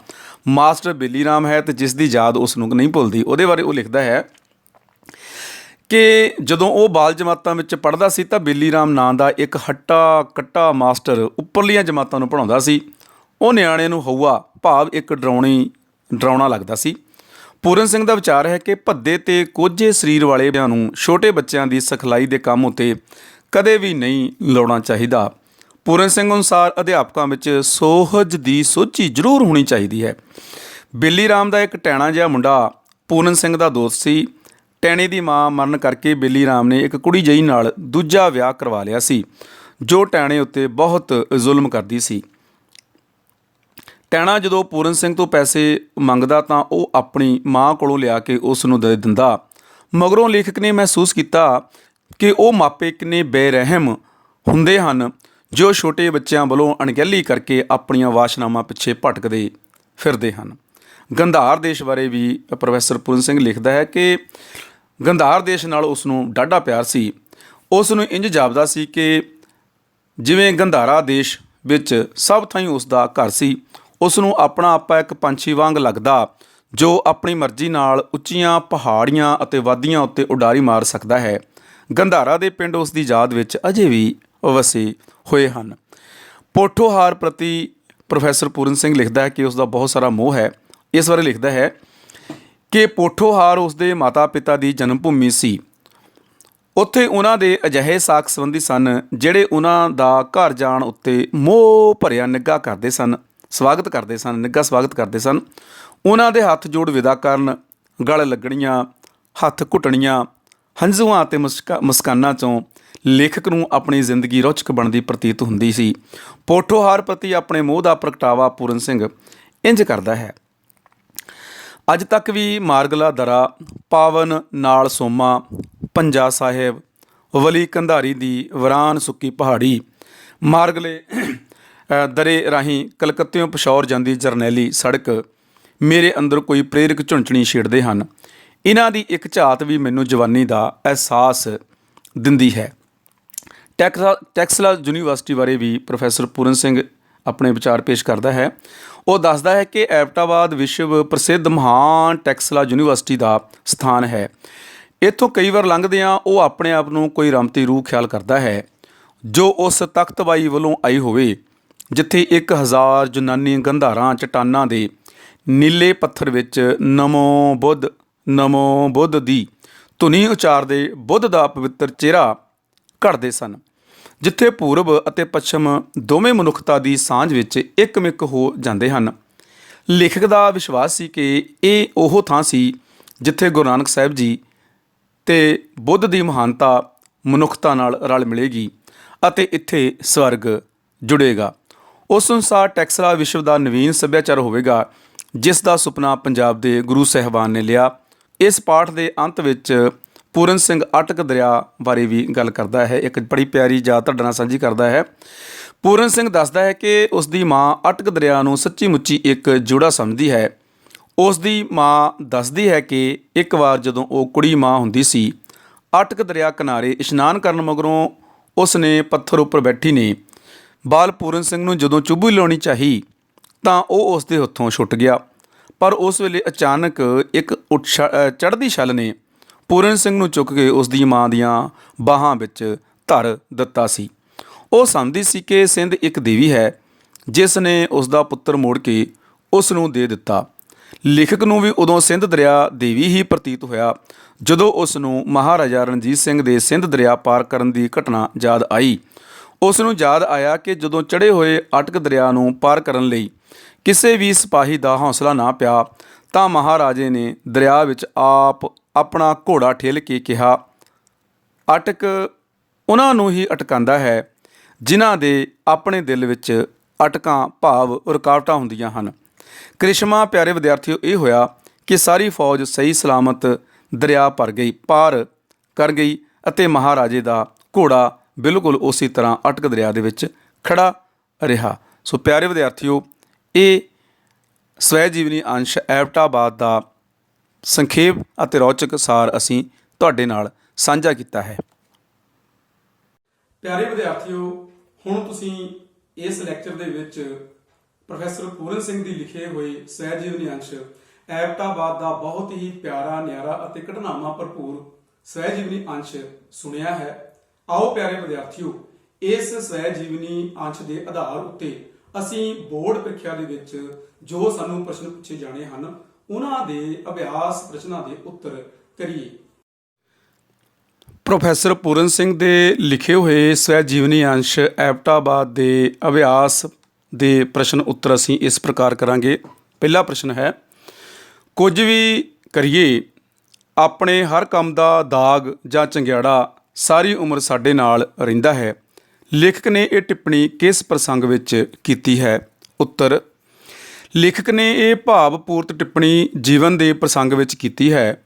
ਮਾਸਟਰ ਬੇਲੀ ਰਾਮ ਹੈ ਅਤੇ ਜਿਸ ਦੀ ਯਾਦ ਉਸ ਨੂੰ ਨਹੀਂ ਭੁੱਲਦੀ। ਉਹਦੇ ਬਾਰੇ ਉਹ ਲਿਖਦਾ ਹੈ ਕਿ ਜਦੋਂ ਉਹ ਬਾਲ ਜਮਾਤਾਂ ਵਿੱਚ ਪੜ੍ਹਦਾ ਸੀ ਤਾਂ ਬੇਲੀ ਰਾਮ ਨਾਂ ਦਾ ਇੱਕ ਹੱਟਾ ਕੱਟਾ ਮਾਸਟਰ ਉੱਪਰਲੀਆਂ ਜਮਾਤਾਂ ਨੂੰ ਪੜ੍ਹਾਉਂਦਾ ਸੀ। ਉਹ ਨਿਆਣੇ ਨੂੰ ਹਊਆ ਭਾਵ ਇੱਕ ਡਰਾਉਣਾ ਲੱਗਦਾ ਸੀ। ਪੂਰਨ ਸਿੰਘ ਦਾ ਵਿਚਾਰ ਹੈ ਕਿ ਭੱਦੇ ਅਤੇ ਕੋਝੇ ਸਰੀਰ ਵਾਲਿਆਂ ਨੂੰ ਛੋਟੇ ਬੱਚਿਆਂ ਦੀ ਸਿਖਲਾਈ ਦੇ ਕੰਮ ਉੱਤੇ ਕਦੇ ਵੀ ਨਹੀਂ ਲਾਉਣਾ ਚਾਹੀਦਾ। ਪੂਰਨ ਸਿੰਘ ਅਨੁਸਾਰ ਅਧਿਆਪਕਾਂ ਵਿੱਚ ਸੋਹਜ ਦੀ ਸੋਝੀ ਜ਼ਰੂਰ ਹੋਣੀ ਚਾਹੀਦੀ ਹੈ। ਬੇਲੀ ਰਾਮ ਦਾ ਇੱਕ ਟੈਣਾ ਜਿਹਾ ਮੁੰਡਾ ਪੂਰਨ ਸਿੰਘ ਦਾ ਦੋਸਤ ਸੀ। ਟੈਣੇ ਦੀ ਮਾਂ ਮਰਨ ਕਰਕੇ ਬੇਲੀ ਰਾਮ ਨੇ ਇੱਕ ਕੁੜੀ ਜਿਹੀ ਨਾਲ ਦੂਜਾ ਵਿਆਹ ਕਰਵਾ ਲਿਆ ਸੀ, ਜੋ ਟੈਣੇ ਉੱਤੇ ਬਹੁਤ ਜ਼ੁਲਮ ਕਰਦੀ ਸੀ। ਟੈਣਾ ਜਦੋਂ ਪੂਰਨ ਸਿੰਘ ਤੋਂ ਪੈਸੇ ਮੰਗਦਾ ਤਾਂ ਉਹ ਆਪਣੀ ਮਾਂ ਕੋਲੋਂ ਲਿਆ ਕੇ ਉਸ ਨੂੰ ਦੇ ਦਿੰਦਾ। ਮਗਰੋਂ ਲੇਖਕ ਨੇ ਮਹਿਸੂਸ ਕੀਤਾ ਕਿ ਉਹ ਮਾਪੇ ਕਿੰਨੇ ਬੇਰਹਿਮ ਹੁੰਦੇ ਹਨ, ਜੋ ਛੋਟੇ ਬੱਚਿਆਂ ਵੱਲੋਂ ਅਣਗਹਿਲੀ ਕਰਕੇ ਆਪਣੀਆਂ ਵਾਸ਼ਨਾਵਾਂ ਪਿੱਛੇ ਭਟਕਦੇ ਫਿਰਦੇ ਹਨ। ਗੰਧਾਰ ਦੇਸ਼ ਬਾਰੇ ਵੀ ਪ੍ਰੋਫੈਸਰ ਪੂਰਨ ਸਿੰਘ ਲਿਖਦਾ ਹੈ ਕਿ ਗੰਧਾਰ ਦੇਸ਼ ਨਾਲ ਉਸ ਨੂੰ ਡਾਢਾ ਪਿਆਰ ਸੀ। ਉਸ ਨੂੰ ਇੰਝ ਜਾਪਦਾ ਸੀ ਕਿ ਜਿਵੇਂ ਗੰਧਾਰਾ ਦੇਸ਼ ਵਿੱਚ ਸਭ ਥਾਈਂ ਉਸ ਦਾ ਘਰ ਸੀ। ਉਸ ਨੂੰ ਆਪਣਾ ਆਪਾ ਇੱਕ ਪੰਛੀ ਵਾਂਗ ਲੱਗਦਾ, ਜੋ ਆਪਣੀ ਮਰਜ਼ੀ ਨਾਲ ਉੱਚੀਆਂ ਪਹਾੜੀਆਂ ਅਤੇ ਵਾਦੀਆਂ ਉੱਤੇ ਉਡਾਰੀ ਮਾਰ ਸਕਦਾ ਹੈ। ਗੰਧਾਰਾ ਦੇ ਪਿੰਡ ਉਸ ਦੀ ਯਾਦ ਵਿੱਚ ਅਜੇ ਵੀ ਵਸੇ ਹੋਏ ਹਨ। ਪੋਠੋਹਾਰ ਪ੍ਰਤੀ ਪ੍ਰੋਫੈਸਰ ਪੂਰਨ ਸਿੰਘ ਲਿਖਦਾ ਹੈ ਕਿ ਉਸ ਦਾ ਬਹੁਤ ਸਾਰਾ ਮੋਹ ਹੈ। ਇਸ ਬਾਰੇ ਲਿਖਦਾ ਹੈ ਕਿ ਪੋਠੋਹਾਰ ਉਸ ਦੇ ਮਾਤਾ ਪਿਤਾ ਦੀ ਜਨਮ ਭੂਮੀ ਸੀ। ਉੱਥੇ ਉਹਨਾਂ ਦੇ ਅਜਿਹੇ ਸਾਕ ਸੰਬੰਧੀ ਸਨ ਜਿਹੜੇ ਉਹਨਾਂ ਦਾ ਘਰ ਜਾਣ ਉੱਤੇ ਮੋਹ ਭਰਿਆ ਨਿੱਘਾ ਸਵਾਗਤ ਕਰਦੇ ਸਨ। ਉਹਨਾਂ ਦੇ ਹੱਥ ਜੋੜ ਵਿਦਾ ਕਰਨ, ਗਲ ਲੱਗਣੀਆਂ, ਹੱਥ ਘੁੱਟਣੀਆਂ, ਹੰਝੂਆਂ ਅਤੇ ਮੁਸਕਾਨਾਂ 'ਚੋਂ ਲੇਖਕ ਨੂੰ ਆਪਣੀ ਜ਼ਿੰਦਗੀ ਰੌਚਕ ਬਣਦੀ ਪ੍ਰਤੀਤ ਹੁੰਦੀ ਸੀ। ਪੋਠੋਹਾਰ ਪ੍ਰਤੀ ਆਪਣੇ ਮੋਹ ਦਾ ਪ੍ਰਗਟਾਵਾ ਪੂਰਨ ਸਿੰਘ ਇੰਝ ਕਰਦਾ ਹੈ। ਅੱਜ ਤੱਕ ਵੀ ਮਾਰਗਲਾ ਦਰਾ, ਪਾਵਨ ਨਾਲ ਸੋਮਾ, ਪੰਜਾ ਸਾਹਿਬ, ਵਲੀ ਕੰਧਾਰੀ ਦੀ ਵੀਰਾਨ ਸੁੱਕੀ ਪਹਾੜੀ, ਮਾਰਗਲੇ ਦਰੇ ਰਾਹੀਂ ਕਲਕੱਤਿਓਂ ਪਿਸ਼ੌਰ ਜਾਂਦੀ ਜਰਨੈਲੀ ਸੜਕ ਮੇਰੇ ਅੰਦਰ ਕੋਈ ਪ੍ਰੇਰਕ ਝੁੰਚਣੀ ਛੇੜਦੇ ਹਨ। ਇਹਨਾਂ ਦੀ ਇੱਕ ਝਾਤ ਵੀ ਮੈਨੂੰ ਜਵਾਨੀ ਦਾ ਅਹਿਸਾਸ ਦਿੰਦੀ ਹੈ। ਟੈਕਸਲਾ ਯੂਨੀਵਰਸਿਟੀ ਬਾਰੇ ਵੀ ਪ੍ਰੋਫੈਸਰ ਪੂਰਨ ਸਿੰਘ ਆਪਣੇ ਵਿਚਾਰ ਪੇਸ਼ ਕਰਦਾ ਹੈ। ਉਹ ਦੱਸਦਾ ਹੈ ਕਿ ਐਬਟਾਬਾਦ ਵਿਸ਼ਵ ਪ੍ਰਸਿੱਧ ਮਹਾਨ ਟੈਕਸਲਾ ਯੂਨੀਵਰਸਿਟੀ ਦਾ ਸਥਾਨ ਹੈ। ਇੱਥੋਂ ਕਈ ਵਾਰ ਲੰਘਦਿਆਂ ਉਹ ਆਪਣੇ ਆਪ ਨੂੰ ਕੋਈ ਰਮਤੀ ਰੂਹ ਖਿਆਲ ਕਰਦਾ ਹੈ, ਜੋ ਉਸ ਤਖਤਬਾਈ ਵੱਲੋਂ ਆਈ ਹੋਵੇ, ਜਿੱਥੇ 1000 ਯੂਨਾਨੀ ਗੰਧਾਰਾਂ ਚਟਾਨਾਂ ਦੇ ਨੀਲੇ ਪੱਥਰ ਵਿੱਚ ਨਮੋ ਬੁੱਧ ਦੀ ਧੁਨੀ ਉਚਾਰਦੇ ਬੁੱਧ ਦਾ ਪਵਿੱਤਰ ਚਿਹਰਾ ਘੜਦੇ ਸਨ, ਜਿੱਥੇ ਪੂਰਬ ਅਤੇ ਪੱਛਮ ਦੋਵੇਂ ਮਨੁੱਖਤਾ ਦੀ ਸਾਂਝ ਵਿੱਚ ਇੱਕਮਿੱਕ ਹੋ ਜਾਂਦੇ ਹਨ। ਲੇਖਕ ਦਾ ਵਿਸ਼ਵਾਸ ਸੀ ਕਿ ਇਹ ਉਹ ਥਾਂ ਸੀ ਜਿੱਥੇ ਗੁਰੂ ਨਾਨਕ ਸਾਹਿਬ ਜੀ ਅਤੇ ਬੁੱਧ ਦੀ ਮਹਾਨਤਾ ਮਨੁੱਖਤਾ ਨਾਲ ਰਲ ਮਿਲੇਗੀ ਅਤੇ ਇੱਥੇ ਸਵਰਗ ਜੁੜੇਗਾ। ਉਸ ਅਨੁਸਾਰ ਟੈਕਸਲਾ ਵਿਸ਼ਵ ਦਾ ਨਵੀਨ ਸੱਭਿਆਚਾਰ ਹੋਵੇਗਾ, ਜਿਸ ਦਾ ਸੁਪਨਾ ਪੰਜਾਬ ਦੇ ਗੁਰੂ ਸਾਹਿਬਾਨ ਨੇ ਲਿਆ। ਇਸ ਪਾਠ ਦੇ ਅੰਤ ਵਿੱਚ ਪੂਰਨ ਸਿੰਘ ਅਟਕ ਦਰਿਆ ਬਾਰੇ ਵੀ ਗੱਲ ਕਰਦਾ ਹੈ। ਇੱਕ ਬੜੀ ਪਿਆਰੀ ਯਾਦ ਤੁਹਾਡੇ ਨਾਲ ਸਾਂਝੀ ਕਰਦਾ ਹੈ। ਪੂਰਨ ਸਿੰਘ ਦੱਸਦਾ ਹੈ ਕਿ ਉਸ ਦੀ ਮਾਂ ਅਟਕ ਦਰਿਆ ਨੂੰ ਸੱਚੀ ਮੁੱਚੀ ਇੱਕ ਜੋੜਾ ਸਮਝਦੀ ਹੈ। ਉਸ ਦੀ ਮਾਂ ਦੱਸਦੀ ਹੈ ਕਿ ਇੱਕ ਵਾਰ ਜਦੋਂ ਉਹ ਕੁੜੀ ਮਾਂ ਹੁੰਦੀ ਸੀ, ਅਟਕ ਦਰਿਆ ਕਿਨਾਰੇ ਇਸ਼ਨਾਨ ਕਰਨ ਮਗਰੋਂ ਉਸ ਨੇ ਪੱਥਰ ਉੱਪਰ ਬੈਠੀ ਨੇ ਬਾਲ ਪੂਰਨ ਸਿੰਘ ਨੂੰ ਜਦੋਂ ਚੁੱਭੀ ਲਾਉਣੀ ਚਾਹੀ ਤਾਂ ਉਹ ਉਸ ਦੇ ਹੱਥੋਂ ਛੁੱਟ ਗਿਆ। ਪਰ ਉਸ ਵੇਲੇ ਅਚਾਨਕ ਇੱਕ ਚੜ੍ਹਦੀ ਛੱਲ ਨੇ ਪੂਰਨ ਸਿੰਘ ਨੂੰ ਚੁੱਕ ਕੇ ਉਸ ਦੀ ਮਾਂ ਦੀਆਂ ਬਾਹਾਂ ਵਿੱਚ ਧਰ ਦਿੱਤਾ ਸੀ। ਉਹ ਸਮਝਦੀ ਸੀ ਕਿ ਸਿੰਧ ਇੱਕ ਦੇਵੀ ਹੈ, ਜਿਸ ਨੇ ਉਸ ਦਾ ਪੁੱਤਰ ਮੋੜ ਕੇ ਉਸ ਨੂੰ ਦੇ ਦਿੱਤਾ। ਲੇਖਕ ਨੂੰ ਵੀ ਉਦੋਂ ਸਿੰਧ ਦਰਿਆ ਦੇਵੀ ਹੀ ਪ੍ਰਤੀਤ ਹੋਇਆ ਜਦੋਂ ਉਸ ਨੂੰ ਮਹਾਰਾਜਾ ਰਣਜੀਤ ਸਿੰਘ ਦੇ ਸਿੰਧ ਦਰਿਆ ਪਾਰ ਕਰਨ ਦੀ ਘਟਨਾ ਯਾਦ ਆਈ। ਉਸ ਨੂੰ ਯਾਦ ਆਇਆ ਕਿ ਜਦੋਂ ਚੜ੍ਹੇ ਹੋਏ ਅਟਕ ਦਰਿਆ ਨੂੰ ਪਾਰ ਕਰਨ ਲਈ ਕਿਸੇ ਵੀ ਸਿਪਾਹੀ ਦਾ ਹੌਸਲਾ ਨਾ ਪਿਆ ਤਾਂ ਮਹਾਰਾਜੇ ਨੇ ਦਰਿਆ ਵਿੱਚ ਆਪ ਆਪਣਾ ਘੋੜਾ ਠੇਲ ਕੇ ਕਿਹਾ, ਅਟਕ ਉਹਨਾਂ ਨੂੰ ਹੀ ਅਟਕਾਉਂਦਾ ਹੈ ਜਿਨ੍ਹਾਂ ਦੇ ਆਪਣੇ ਦਿਲ ਵਿੱਚ ਅਟਕਾਂ ਭਾਵ ਰੁਕਾਵਟਾਂ ਹੁੰਦੀਆਂ ਹਨ। ਕ੍ਰਿਸ਼ਮਾ ਪਿਆਰੇ ਵਿਦਿਆਰਥੀਓ ਇਹ ਹੋਇਆ ਕਿ ਸਾਰੀ ਫੌਜ ਸਹੀ ਸਲਾਮਤ ਦਰਿਆ ਪਾਰ ਕਰ ਗਈ ਅਤੇ ਮਹਾਰਾਜੇ ਦਾ ਘੋੜਾ ਬਿਲਕੁਲ ਉਸੇ ਤਰ੍ਹਾਂ ਅਟਕ ਦਰਿਆ ਦੇ ਵਿੱਚ ਖੜਾ ਰਿਹਾ। ਸੋ ਪਿਆਰੇ ਵਿਦਿਆਰਥੀਓ, ਇਹ ਸਵੈ ਜੀਵਨੀ ਅੰਸ਼ ਐਬਟਾਬਾਦ ਦਾ ਸੰਖੇਪ ਅਤੇ ਰੌਚਕ ਸਾਰ ਅਸੀਂ ਤੁਹਾਡੇ ਨਾਲ ਸਾਂਝਾ ਕੀਤਾ ਹੈ। ਪਿਆਰੇ ਵਿਦਿਆਰਥੀਓ, ਹੁਣ ਤੁਸੀਂ ਇਸ ਲੈਕਚਰ ਦੇ ਵਿੱਚ ਪ੍ਰੋਫੈਸਰ ਪੂਰਨ ਸਿੰਘ ਦੀ ਲਿਖੇ ਹੋਏ ਸਵੈ ਜੀਵਨੀ ਅੰਸ਼ ਐਬਟਾਬਾਦ ਦਾ ਬਹੁਤ ਹੀ ਪਿਆਰਾ, ਨਿਆਰਾ ਅਤੇ ਘਟਨਾਵਾਂ ਭਰਪੂਰ ਸਵੈ ਜੀਵਨੀ ਅੰਸ਼ ਸੁਣਿਆ ਹੈ। ਆਓ ਪਿਆਰੇ ਵਿਦਿਆਰਥੀਓ, ਇਸ ਸਵੈ ਜੀਵਨੀ ਅੰਸ਼ ਦੇ ਆਧਾਰ ਉੱਤੇ ਅਸੀਂ ਬੋਰਡ ਪ੍ਰੀਖਿਆ ਦੇ ਵਿੱਚ ਜੋ ਸਾਨੂੰ ਪ੍ਰਸ਼ਨ ਪੁੱਛੇ ਜਾਣੇ ਹਨ ਉਹਨਾਂ ਦੇ ਅਭਿਆਸ ਪ੍ਰਸ਼ਨਾਂ ਦੇ ਉੱਤਰ ਕਰੀਏ। ਪ੍ਰੋਫੈਸਰ ਪੂਰਨ ਸਿੰਘ ਦੇ ਲਿਖੇ ਹੋਏ ਸਵੈ ਜੀਵਨੀ ਅੰਸ਼ ਐਬਟਾਬਾਦ ਦੇ ਅਭਿਆਸ ਦੇ ਪ੍ਰਸ਼ਨ ਉੱਤਰ ਅਸੀਂ ਇਸ ਪ੍ਰਕਾਰ ਕਰਾਂਗੇ। ਪਹਿਲਾ ਪ੍ਰਸ਼ਨ ਹੈ, ਕੁਝ ਵੀ ਕਰੀਏ ਆਪਣੇ ਹਰ ਕੰਮ ਦਾ ਦਾਗ ਜਾਂ ਚੰਗਿਆੜਾ ਸਾਰੀ ਉਮਰ ਸਾਡੇ ਨਾਲ ਰਹਿੰਦਾ ਹੈ। ਲੇਖਕ ਨੇ ਇਹ ਟਿੱਪਣੀ ਕਿਸ ਪ੍ਰਸੰਗ ਵਿੱਚ ਕੀਤੀ ਹੈ? ਉੱਤਰ, ਲੇਖਕ ਨੇ ਇਹ ਭਾਵਪੂਰਤ ਟਿੱਪਣੀ ਜੀਵਨ ਦੇ ਪ੍ਰਸੰਗ ਵਿੱਚ ਕੀਤੀ ਹੈ।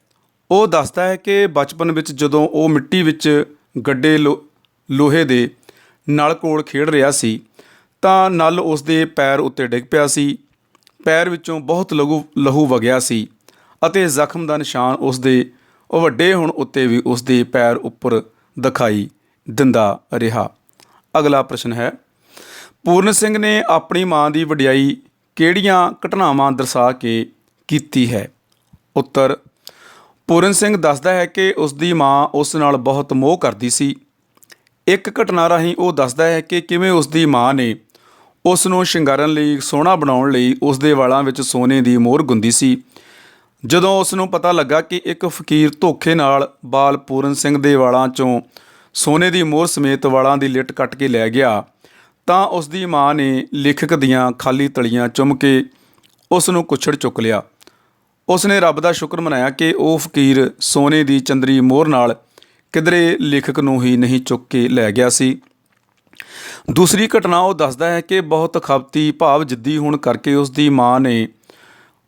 ਉਹ ਦੱਸਦਾ ਹੈ ਕਿ ਬਚਪਨ ਵਿੱਚ ਜਦੋਂ ਉਹ ਮਿੱਟੀ ਵਿੱਚ ਗੱਡੇ ਲੋਹੇ ਦੇ ਨਲ ਕੋਲ ਖੇਡ ਰਿਹਾ ਸੀ ਤਾਂ ਨਲ ਉਸ ਦੇ ਪੈਰ ਉੱਤੇ ਡਿੱਗ ਪਿਆ ਸੀ। ਪੈਰ ਵਿੱਚੋਂ ਬਹੁਤ ਲਹੂ ਵਗਿਆ ਸੀ ਅਤੇ ਜ਼ਖਮ ਦਾ ਨਿਸ਼ਾਨ ਉਸ ਦੇ ਵੱਡੇ ਹੋਣ ਉੱਤੇ ਵੀ ਉਸ ਦੇ ਪੈਰ ਉੱਪਰ ਦਿਖਾਈ ਦਿੰਦਾ ਰਿਹਾ। ਅਗਲਾ ਪ੍ਰਸ਼ਨ ਹੈ, ਪੂਰਨ ਸਿੰਘ ਨੇ ਆਪਣੀ ਮਾਂ ਦੀ ਵਡਿਆਈ ਕਿਹੜੀਆਂ ਘਟਨਾਵਾਂ ਦਰਸਾ ਕੇ ਕੀਤੀ ਹੈ? ਉੱਤਰ, ਪੂਰਨ ਸਿੰਘ ਦੱਸਦਾ ਹੈ ਕਿ ਉਸ ਦੀ ਮਾਂ ਉਸ ਨਾਲ ਬਹੁਤ ਮੋਹ ਕਰਦੀ ਸੀ। ਇੱਕ ਘਟਨਾ ਰਾਹੀਂ ਉਹ ਦੱਸਦਾ ਹੈ ਕਿ ਕਿਵੇਂ ਉਸ ਦੀ ਮਾਂ ਨੇ ਉਸ ਨੂੰ ਸ਼ਿੰਗਾਰਨ ਲਈ, ਸੋਹਣਾ ਬਣਾਉਣ ਲਈ ਉਸ ਦੇ ਵਾਲਾਂ ਵਿੱਚ ਸੋਨੇ ਦੀ ਮੋਹਰ ਗੁੰਦੀ ਸੀ। ਜਦੋਂ ਉਸ ਨੂੰ ਪਤਾ ਲੱਗਾ ਕਿ ਇੱਕ ਫਕੀਰ ਧੋਖੇ ਨਾਲ ਬਾਲ ਪੂਰਨ ਸਿੰਘ ਦੇ ਵਾਲਾਂ 'ਚੋਂ ਸੋਨੇ ਦੀ ਮੋਹਰ ਸਮੇਤ ਵਾਲਾਂ ਦੀ ਲਿੱਟ ਕੱਟ ਕੇ ਲੈ ਗਿਆ ਤਾਂ ਉਸ ਦੀ ਮਾਂ ਨੇ ਲੇਖਕ ਦੀਆਂ ਖਾਲੀ ਤਲੀਆਂ ਚੁੰਮ ਕੇ ਉਸ ਨੂੰ ਕੁੱਛੜ ਚੁੱਕ ਲਿਆ। ਉਸ ਨੇ ਰੱਬ ਦਾ ਸ਼ੁਕਰ ਮਨਾਇਆ ਕਿ ਉਹ ਫਕੀਰ ਸੋਨੇ ਦੀ ਚੰਦਰੀ ਮੋਹਰ ਨਾਲ ਕਿਧਰੇ ਲੇਖਕ ਨੂੰ ਹੀ ਨਹੀਂ ਚੁੱਕ ਕੇ ਲੈ ਗਿਆ ਸੀ। ਦੂਸਰੀ ਘਟਨਾ ਉਹ ਦੱਸਦਾ ਹੈ ਕਿ ਬਹੁਤ ਖਪਤੀ ਭਾਵ ਜਿੱਦੀ ਹੋਣ ਕਰਕੇ ਉਸ ਦੀ ਮਾਂ ਨੇ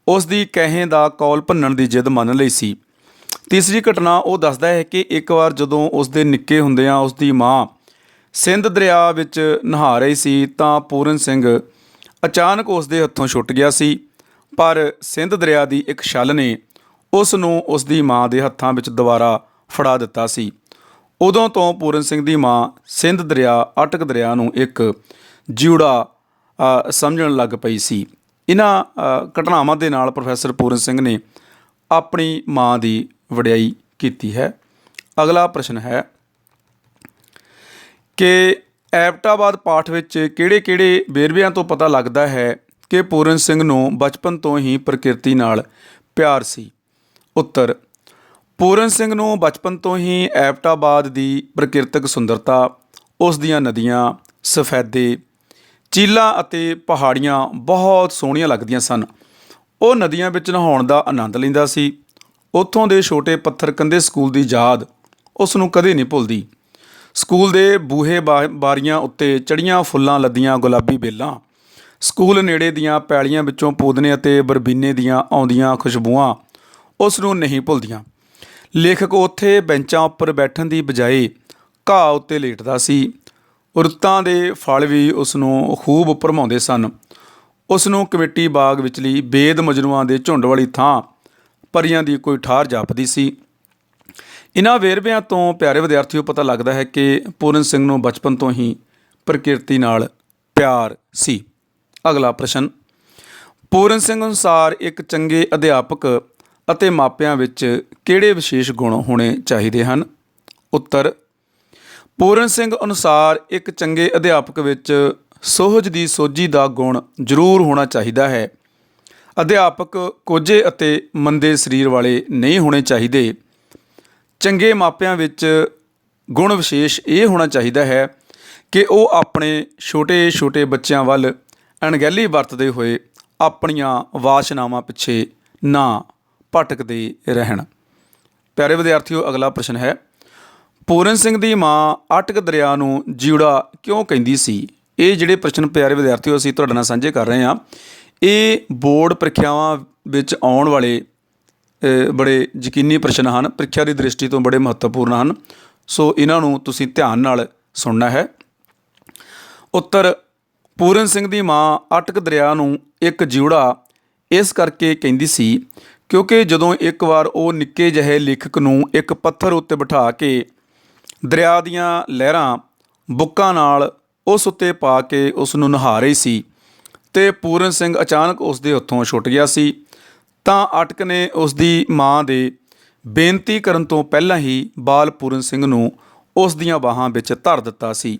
ਉਸ ਦੀ ਕਹੇ ਦਾ ਕੌਲ ਭੰਨਣ ਦੀ ਜਿੱਦ ਮੰਨ ਲਈ ਸੀ। ਤੀਸਰੀ ਘਟਨਾ ਉਹ ਦੱਸਦਾ ਹੈ ਕਿ ਇੱਕ ਵਾਰ ਜਦੋਂ ਉਸ ਦੇ ਨਿੱਕੇ ਹੁੰਦਿਆਂ ਉਸ ਦੀ ਮਾਂ ਸਿੰਧ ਦਰਿਆ ਵਿੱਚ ਨਹਾ ਰਹੀ ਸੀ ਤਾਂ ਪੂਰਨ ਸਿੰਘ ਅਚਾਨਕ ਉਸ ਦੇ ਹੱਥੋਂ ਛੁੱਟ ਗਿਆ ਸੀ, ਪਰ ਸਿੰਧ ਦਰਿਆ ਦੀ ਇੱਕ ਛੱਲ ਨੇ ਉਸ ਨੂੰ ਉਸ ਦੀ ਮਾਂ ਦੇ ਹੱਥਾਂ ਵਿੱਚ ਦੁਬਾਰਾ ਫੜਾ ਦਿੱਤਾ ਸੀ। ਉਦੋਂ ਤੋਂ ਪੂਰਨ ਸਿੰਘ ਦੀ ਮਾਂ ਸਿੰਧ ਦਰਿਆ, ਅਟਕ ਦਰਿਆ ਨੂੰ ਇੱਕ ਜਿਊੜਾ ਸਮਝਣ ਲੱਗ ਪਈ ਸੀ। ਇਹਨਾਂ ਘਟਨਾਵਾਂ ਦੇ ਨਾਲ ਪ੍ਰੋਫੈਸਰ ਪੂਰਨ ਸਿੰਘ ਨੇ ਆਪਣੀ ਮਾਂ ਦੀ ਵਡਿਆਈ ਕੀਤੀ ਹੈ। ਅਗਲਾ ਪ੍ਰਸ਼ਨ ਹੈ ਕਿ ਐਬਟਾਬਾਦ ਪਾਠ ਵਿੱਚ ਕਿਹੜੇ ਵੇਰਵਿਆਂ ਤੋਂ ਪਤਾ ਲੱਗਦਾ ਹੈ ਕਿ ਪੂਰਨ ਸਿੰਘ ਨੂੰ ਬਚਪਨ ਤੋਂ ਹੀ ਪ੍ਰਕਿਰਤੀ ਨਾਲ ਪਿਆਰ ਸੀ? ਉੱਤਰ, ਪੂਰਨ ਸਿੰਘ ਨੂੰ ਬਚਪਨ ਤੋਂ ਹੀ ਐਬਟਾਬਾਦ ਦੀ ਪ੍ਰਕਿਰਤਕ ਸੁੰਦਰਤਾ, ਉਸ ਦੀਆਂ ਨਦੀਆਂ, ਸਫੈਦੇ, ਝੀਲਾਂ ਅਤੇ ਪਹਾੜੀਆਂ ਬਹੁਤ ਸੋਹਣੀਆਂ ਲੱਗਦੀਆਂ ਸਨ। ਉਹ ਨਦੀਆਂ ਵਿੱਚ ਨਹਾਉਣ ਦਾ ਆਨੰਦ ਲੈਂਦਾ ਸੀ। ਉੱਥੋਂ ਦੇ ਛੋਟੇ ਪੱਥਰ ਕੰਧੇ ਸਕੂਲ ਦੀ ਯਾਦ ਉਸ ਨੂੰ ਕਦੇ ਨਹੀਂ ਭੁੱਲਦੀ। ਸਕੂਲ ਦੇ ਬੂਹੇ ਬਾਰੀਆਂ ਉੱਤੇ ਚੜ੍ਹੀਆਂ ਫੁੱਲਾਂ ਲੱਦੀਆਂ ਗੁਲਾਬੀ ਬੇਲਾਂ, ਸਕੂਲ ਨੇੜੇ ਦੀਆਂ ਪੈਲੀਆਂ ਵਿੱਚੋਂ ਪੂਦਨੇ ਅਤੇ ਬਰਬੀਨੇ ਦੀਆਂ ਆਉਂਦੀਆਂ ਖੁਸ਼ਬੂਆਂ ਉਸ ਨੂੰ ਨਹੀਂ ਭੁੱਲਦੀਆਂ। ਲੇਖਕ ਉੱਥੇ ਬੈਂਚਾਂ ਉੱਪਰ ਬੈਠਣ ਦੀ ਬਜਾਏ ਘਾਹ ਉੱਤੇ ਲੇਟਦਾ ਸੀ। ਰੁੱਤਾਂ ਦੇ ਫਲ ਵੀ ਉਸ ਨੂੰ ਖੂਬ ਭਰਮਾਉਂਦੇ ਸਨ। ਉਸ ਨੂੰ ਕਮੇਟੀ ਬਾਗ ਵਿਚਲੀ ਬੇਦ ਮਜਨੂਆਂ ਦੇ ਝੁੰਡ ਵਾਲੀ ਥਾਂ ਪਰੀਆਂ ਦੀ ਕੋਈ ਠਾਰ ਜਾਪਦੀ ਸੀ। ਇਹਨਾਂ ਵੇਰਵਿਆਂ ਤੋਂ ਪਿਆਰੇ ਵਿਦਿਆਰਥੀਓ ਪਤਾ ਲੱਗਦਾ ਹੈ ਕਿ ਪੂਰਨ ਸਿੰਘ ਨੂੰ ਬਚਪਨ ਤੋਂ ਹੀ ਪ੍ਰਕਿਰਤੀ ਨਾਲ ਪਿਆਰ ਸੀ। ਅਗਲਾ ਪ੍ਰਸ਼ਨ, ਪੂਰਨ ਸਿੰਘ ਅਨੁਸਾਰ ਇੱਕ ਚੰਗੇ ਅਧਿਆਪਕ ਅਤੇ ਮਾਪਿਆਂ ਵਿੱਚ ਕਿਹੜੇ ਵਿਸ਼ੇਸ਼ ਗੁਣ ਹੋਣੇ ਚਾਹੀਦੇ ਹਨ? ਉੱਤਰ, ਪੂਰਨ ਸਿੰਘ ਅਨੁਸਾਰ ਇੱਕ ਚੰਗੇ ਅਧਿਆਪਕ ਵਿੱਚ ਸੁਹਜ ਦੀ ਸੋਝੀ ਦਾ ਗੁਣ ਜ਼ਰੂਰ ਹੋਣਾ ਚਾਹੀਦਾ ਹੈ। ਅਧਿਆਪਕ ਕੋਝੇ ਅਤੇ ਮੰਦੇ ਸਰੀਰ ਵਾਲੇ ਨਹੀਂ ਹੋਣੇ ਚਾਹੀਦੇ। ਚੰਗੇ ਮਾਪਿਆਂ ਵਿੱਚ ਗੁਣ ਵਿਸ਼ੇਸ਼ ਇਹ ਹੋਣਾ ਚਾਹੀਦਾ ਹੈ ਕਿ ਉਹ ਆਪਣੇ ਛੋਟੇ ਛੋਟੇ ਬੱਚਿਆਂ ਵੱਲ ਅਣਗਹਿਲੀ ਵਰਤਦੇ ਹੋਏ ਆਪਣੀਆਂ ਵਾਸ਼ਨਾਵਾਂ ਪਿੱਛੇ ਨਾ ਭਟਕਦੇ ਰਹਿਣ। ਪਿਆਰੇ ਵਿਦਿਆਰਥੀਓ, ਅਗਲਾ ਪ੍ਰਸ਼ਨ ਹੈ, ਪੂਰਨ ਸਿੰਘ ਦੀ ਮਾਂ ਅਟਕ ਦਰਿਆ ਨੂੰ ਜਿਉੜਾ ਕਿਉਂ ਕਹਿੰਦੀ ਸੀ? ਇਹ ਜਿਹੜੇ ਪ੍ਰਸ਼ਨ ਪਿਆਰੇ ਵਿਦਿਆਰਥੀਓ ਅਸੀਂ ਤੁਹਾਡੇ ਨਾਲ ਸਾਂਝੇ ਕਰ ਰਹੇ ਹਾਂ, ਇਹ ਬੋਰਡ ਪ੍ਰੀਖਿਆਵਾਂ ਵਿੱਚ ਆਉਣ ਵਾਲੇ ਬੜੇ ਯਕੀਨੀ ਪ੍ਰਸ਼ਨ ਹਨ, ਪ੍ਰੀਖਿਆ ਦੀ ਦ੍ਰਿਸ਼ਟੀ ਤੋਂ ਬੜੇ ਮਹੱਤਵਪੂਰਨ ਹਨ। ਸੋ ਇਹਨਾਂ ਨੂੰ ਤੁਸੀਂ ਧਿਆਨ ਨਾਲ ਸੁਣਨਾ ਹੈ। ਉੱਤਰ, ਪੂਰਨ ਸਿੰਘ ਦੀ ਮਾਂ ਅਟਕ ਦਰਿਆ ਨੂੰ ਇੱਕ ਜਿਉੜਾ ਇਸ ਕਰਕੇ ਕਹਿੰਦੀ ਸੀ ਕਿਉਂਕਿ ਜਦੋਂ ਇੱਕ ਵਾਰ ਉਹ ਨਿੱਕੇ ਜਿਹੇ ਲੇਖਕ ਨੂੰ ਇੱਕ ਪੱਥਰ ਉੱਤੇ ਬਿਠਾ ਕੇ ਦਰਿਆ ਦੀਆਂ ਲਹਿਰਾਂ ਬੁੱਕਾਂ ਨਾਲ ਉਸ ਉੱਤੇ ਪਾ ਕੇ ਉਸ ਨੂੰ ਨਹਾ ਰਹੀ ਸੀ ਅਤੇ ਪੂਰਨ ਸਿੰਘ ਅਚਾਨਕ ਉਸ ਦੇ ਹੱਥੋਂ ਛੁੱਟ ਗਿਆ ਸੀ, ਤਾਂ ਅਟਕ ਨੇ ਉਸ ਦੀ ਮਾਂ ਦੇ ਬੇਨਤੀ ਕਰਨ ਤੋਂ ਪਹਿਲਾਂ ਹੀ ਬਾਲ ਪੂਰਨ ਸਿੰਘ ਨੂੰ ਉਸ ਦੀਆਂ ਬਾਹਾਂ ਵਿੱਚ ਧਰ ਦਿੱਤਾ ਸੀ।